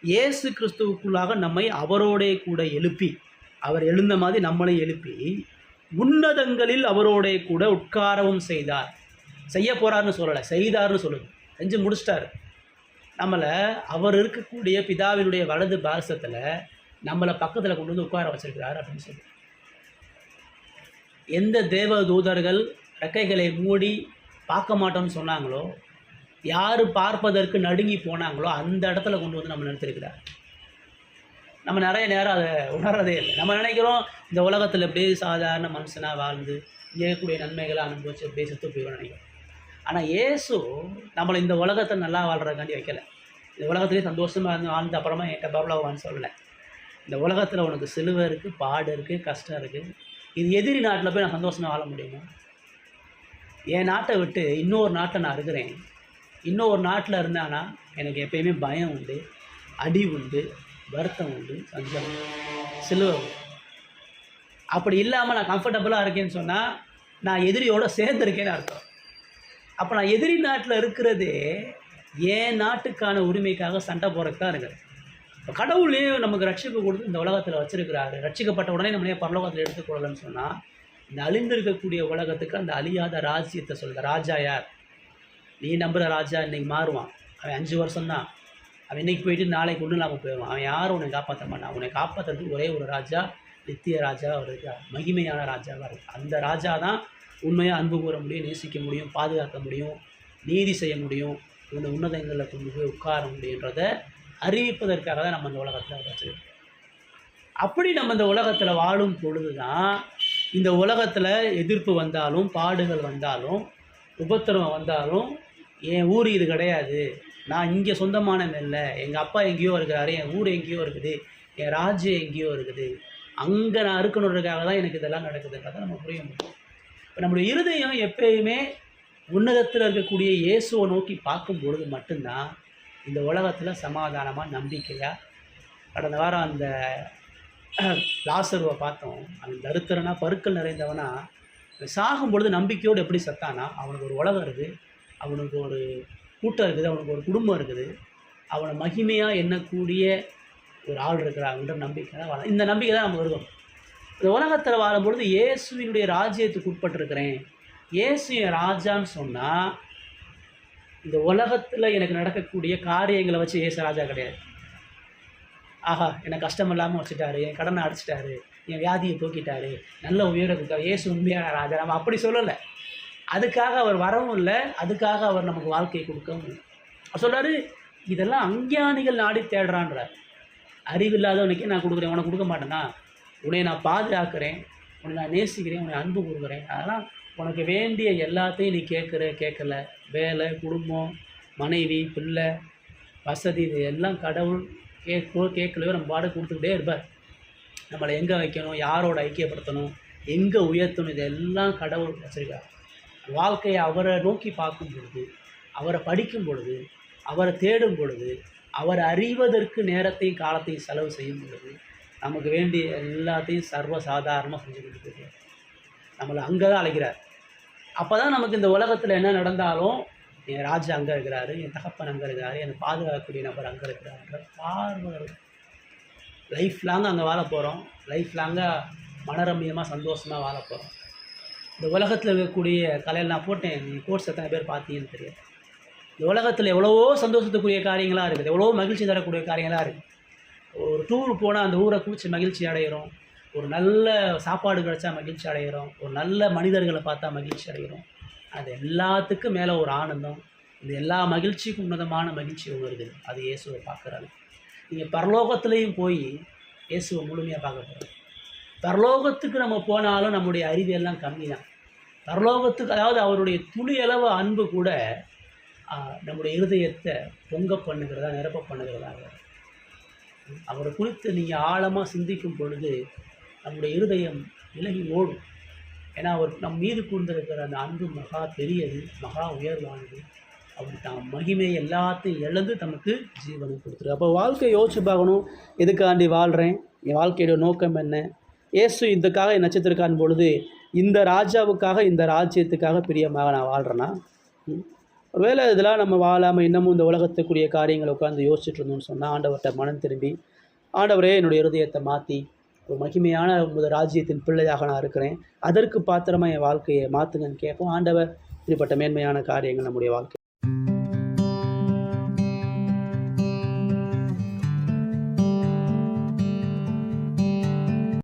இயேசு கிறிஸ்துவுக்குள்ளாக நம்மை அவரோடே கூட எழுப்பி, அவர் எழுந்த மாதிரி நம்மளை எழுப்பி உன்னதங்களில் அவரோடே கூட உட்காரவும் செய்தார். செய்ய போகிறார்னு சொல்லலை, செய்தார்னு சொல்லுது. செஞ்சு முடிச்சிட்டார். நம்மளை அவர் இருக்கக்கூடிய பிதாவினுடைய வலது பாரசத்தில் நம்மளை பக்கத்தில் கொண்டு வந்து உட்கார வச்சிருக்கிறார் அப்படின்னு சொல்லி. எந்த தேவ தூதர்கள் ரெக்கைகளை மூடி பார்க்க மாட்டோம்னு சொன்னாங்களோ, யார் பார்ப்பதற்கு நடுங்கி போனாங்களோ அந்த இடத்துல கொண்டு வந்து நம்ம நிறுத்திருக்கிறார். நம்ம நிறைய நேரம் அதை உணர்றதே இல்லை. நம்ம நினைக்கிறோம் இந்த உலகத்தில் எப்படியே சாதாரண மனுஷனாக வாழ்ந்து இயக்கக்கூடிய நன்மைகளை அனுபவிச்சு எப்படியே செத்து போயிடும் நினைக்கிறோம். ஆனால் இயேசு நம்மளை இந்த உலகத்தை நல்லா வாழ்கிறதுக்காண்டி வைக்கலை. இந்த உலகத்துலேயே சந்தோஷமாக இருந்து வாழ்ந்த அப்புறமா என்கிட்ட பரலோகம்னு சொல்லலை. இந்த உலகத்தில் உனக்கு சிலுவை இருக்குது, பாடு இருக்குது, கஷ்டம் இருக்குது, இது எதிரி நாட்டில் போய் நான் சந்தோஷமாக வாழ முடியுமா? என் நாட்டை விட்டு இன்னொரு நாட்டில் நான் இருக்கிறேன். இன்னொரு நாட்டில் இருந்தானா எனக்கு எப்பயுமே பயம் உண்டு, அடி உண்டு, வருத்தம் உண்டு, சஞ்சலம் உண்டு, சிலுவை உண்டு. அப்படி இல்லாமல் நான் கம்ஃபர்டபுளாக இருக்கேன்னு சொன்னால் நான் எதிரியோடு சேர்ந்துருக்கேன்னு அர்த்தம். அப்போ நான் எதிரி நாட்டில் இருக்கிறதே என் நாட்டுக்கான உரிமைக்காக சண்டை போகிறதுக்கு தான் இருக்குது. இப்போ கடவுளே நமக்கு ரட்சிப்பு கொடுத்து இந்த உலகத்தில் வச்சுருக்கிறாரு. ரட்சிக்கப்பட்ட உடனே நம்மளே பரலோகத்தில் எடுத்துக்கொள்ளலன்னு சொன்னால் இந்த அழிந்திருக்கக்கூடிய உலகத்துக்கு அந்த அழியாத ராஜ்யத்தை சொல்கிற ராஜா யார்? நீ நம்புகிற ராஜா இன்றைக்கி மாறுவான். அவன் 5 வருஷம்தான். அவன் இன்றைக்கி போயிட்டு நாளைக்கு ஒன்றும் இல்லாமல் போயிடுவான். அவன் யாரும் உன்னை காப்பாற்ற மாட்டான். உன்னை காப்பாற்றுறதுக்கு ஒரே ஒரு ராஜா, நித்திய ராஜா, ஒரு மகிமையான ராஜாவாக இருக்குது. அந்த ராஜா தான் உண்மையாக அன்பு கூற முடியும், நேசிக்க முடியும், பாதுகாக்க முடியும், நீதி செய்ய முடியும், இந்த உன்னதங்களில் கொண்டு போய் உட்கார முடியுன்றதை அறிவிப்பதற்காக தான் நம்ம இந்த உலகத்தில் வச்சுருக்கோம். அப்படி நம்ம இந்த உலகத்தில் வாழும் பொழுது தான் இந்த உலகத்தில் எதிர்ப்பு வந்தாலும், பாடுகள் வந்தாலும், உபத்திரவம் வந்தாலும், என் ஊர் இது கிடையாது, நான் இங்கே சொந்தமானவன் இல்லை, எங்கள் அப்பா எங்கேயோ இருக்கிறாரு, என் ஊர் எங்கேயோ இருக்குது, என் ராஜ்யம் எங்கேயோ இருக்குது, அங்கே நான் இருக்கணுன்றதுக்காக தான் எனக்கு இதெல்லாம் நடக்குதுன்றதை நம்ம புரிய முடியும். இப்போ நம்முடைய இருதயம் எப்பயுமே உன்னதத்தில் இருக்கக்கூடிய இயேசுவை நோக்கி பார்க்கும் பொழுது மட்டும்தான் இந்த உலகத்தில் சமாதானமாக, நம்பிக்கையாக. கடந்த வாரம் அந்த லாசருவை பார்த்தோம். அவன் தரித்திரனா, பருக்கள் நிறைந்தவனா, சாகும் பொழுது நம்பிக்கையோடு எப்படி சத்தானா, அவனுக்கு ஒரு உலகம் இருக்குது, அவனுக்கு ஒரு கூட்டம் இருக்குது, அவனுக்கு ஒரு குடும்பம் இருக்குது, அவனை மகிமையாக எண்ணக்கூடிய ஒரு ஆள் இருக்கிறாங்கன்ற நம்பிக்கை தான் வாழ. இந்த நம்பிக்கை தான் நம்ம இருக்கணும். இந்த உலகத்தில் வாழும்பொழுது இயேசுவினுடைய ராஜ்யத்துக்கு உட்பட்டிருக்கிறேன், இயேசு என் ராஜான்னு சொன்னால் இந்த உலகத்தில் எனக்கு நடக்கக்கூடிய காரியங்களை வச்சு இயேசு ராஜா கிடையாது. ஆஹா, என்னை கஷ்டம் இல்லாமல் வச்சுட்டாரு, என் கடனை அடிச்சிட்டாரு, என் வியாதியை போக்கிட்டாரு, நல்ல உயரத்துக்காக இயேசு உண்மையான ராஜா. நம்ம அப்படி சொல்லலை. அதுக்காக அவர் வரவும் இல்லை, அதுக்காக அவர் நமக்கு வாழ்க்கையை கொடுக்கவும் இல்லை. அவர் சொல்கிறாரு, இதெல்லாம் அஞ்ஞானிகள் நாடி தேடுறான்றார். அறிவில்லாதவனுக்கே நான் கொடுக்குறேன், உனக்கு கொடுக்க மாட்டேன்னா? உன்னை நான் பாதுகாக்கிறேன், உன்னை நான் நேசிக்கிறேன், உன்னை அன்பு கொடுக்குறேன், அதெல்லாம் உனக்கு வேண்டிய எல்லாத்தையும் நீ கேட்கல. வேலை, குடும்பம், மனைவி, பிள்ளை, வசதி, இது எல்லாம் கடவுள் கேட்கலையோ நம்ம பாடு கொடுத்துக்கிட்டே இருப்பார். நம்மளை எங்கே வைக்கணும், யாரோட ஐக்கியப்படுத்தணும், எங்கே உயர்த்தணும், இதெல்லாம் கடவுள் வச்சுருக்கார். வாழ்க்கையை அவரை நோக்கி பார்க்கும் பொழுது, அவரை படிக்கும் பொழுது, அவரை தேடும் பொழுது, அவரை அறிவதற்கு நேரத்தையும் காலத்தையும் செலவு செய்யும் பொழுது நமக்கு வேண்டிய எல்லாத்தையும் சர்வசாதாரணமாக செஞ்சு கொடுத்துருக்கார். நம்மளை அங்கே தான் அழைக்கிறார். அப்போ தான் நமக்கு இந்த உலகத்தில் என்ன நடந்தாலும் என் ராஜா அங்கே இருக்கிறாரு, என் தகப்பன் அங்கே இருக்கிறாரு, என்னை பாதுகாக்கக்கூடிய நபர் அங்கே இருக்கிறாருன்ற பார்வை. லைஃப் லாங்காக அங்கே வாழ போகிறோம். லைஃப் லாங்காக மனரம்யமாக சந்தோஷமாக வாழ போகிறோம். இந்த உலகத்தில் இருக்கக்கூடிய கலையில் நான் போட்டேன், நீ கோர்ஸ் எத்தனை பேர் பார்த்தீங்கன்னு தெரியாது. இந்த உலகத்தில் எவ்வளவோ சந்தோஷத்துக்குரிய காரியங்களாக இருக்குது, எவ்வளவோ மகிழ்ச்சி தரக்கூடிய காரியங்களாக இருக்குது. ஒரு டூர் போனால் அந்த ஊரை குறித்து மகிழ்ச்சி அடைகிறோம், ஒரு நல்ல சாப்பாடு கிடச்சா மகிழ்ச்சி அடைகிறோம், ஒரு நல்ல மனிதர்களை பார்த்தா மகிழ்ச்சி அடைகிறோம். அது எல்லாத்துக்கும் மேலே ஒரு ஆனந்தம், இந்த எல்லா மகிழ்ச்சிக்கும் உன்னதமான மகிழ்ச்சி ஒன்று இருக்குது. அது இயேசுவை பார்க்குறாங்க. நீங்கள் பரலோகத்துலேயும் போய் இயேசுவை முழுமையாக பார்க்க போகிறோம். பரலோகத்துக்கு நம்ம போனாலும் நம்முடைய அறிவு எல்லாம் கம்மி தான். பரலோகத்துக்கு, அதாவது அவருடைய துளி அளவு அன்பு கூட நம்முடைய இருதயத்தை பொங்க பண்ணுகிறதா, நிரப்ப பண்ணுகிறதாக. அவரை குறித்து நீங்கள் ஆழமாக சிந்திக்கும் பொழுது நம்முடைய இருதயம் விலகி ஓடும். ஏன்னா அவர் நம் மீது கூர்ந்திருக்கிற அந்த அன்பு மகா பெரியது, மகா உயர்வானது. அவர் தான் மகிமையை எல்லாத்தையும் இழந்து நமக்கு ஜீவனை கொடுத்துரு. அப்போ வாழ்க்கையை யோசிச்சு பார்க்கணும், எதுக்காண்டி வாழ்கிறேன், என் வாழ்க்கையோட நோக்கம் என்ன? இயேசு இதுக்காக என் நட்சத்திரக்கான் பொழுது இந்த ராஜாவுக்காக, இந்த ராஜ்யத்துக்காக பிரியமாக நான் வாழ்கிறேன்னா? ஒருவேளை இதெல்லாம் நம்ம வாழாமல் இன்னமும் இந்த உலகத்துக்குரிய காரியங்களை உட்காந்து யோசிச்சுட்டு இருந்தோம்னு சொன்னால், ஆண்டவர்கிட்ட மனம் திரும்பி, ஆண்டவரே என்னுடைய இருதயத்தை மாற்றி ஒரு மகிமையான உங்கள் ராஜ்யத்தின் பிள்ளையாக நான் இருக்கிறேன், அதற்கு பாத்திரமாக என் வாழ்க்கையை மாற்றுங்கன்னு கேட்போம். ஆண்டவர் இப்படிப்பட்ட மேன்மையான காரியங்கள் நம்முடைய வாழ்க்கை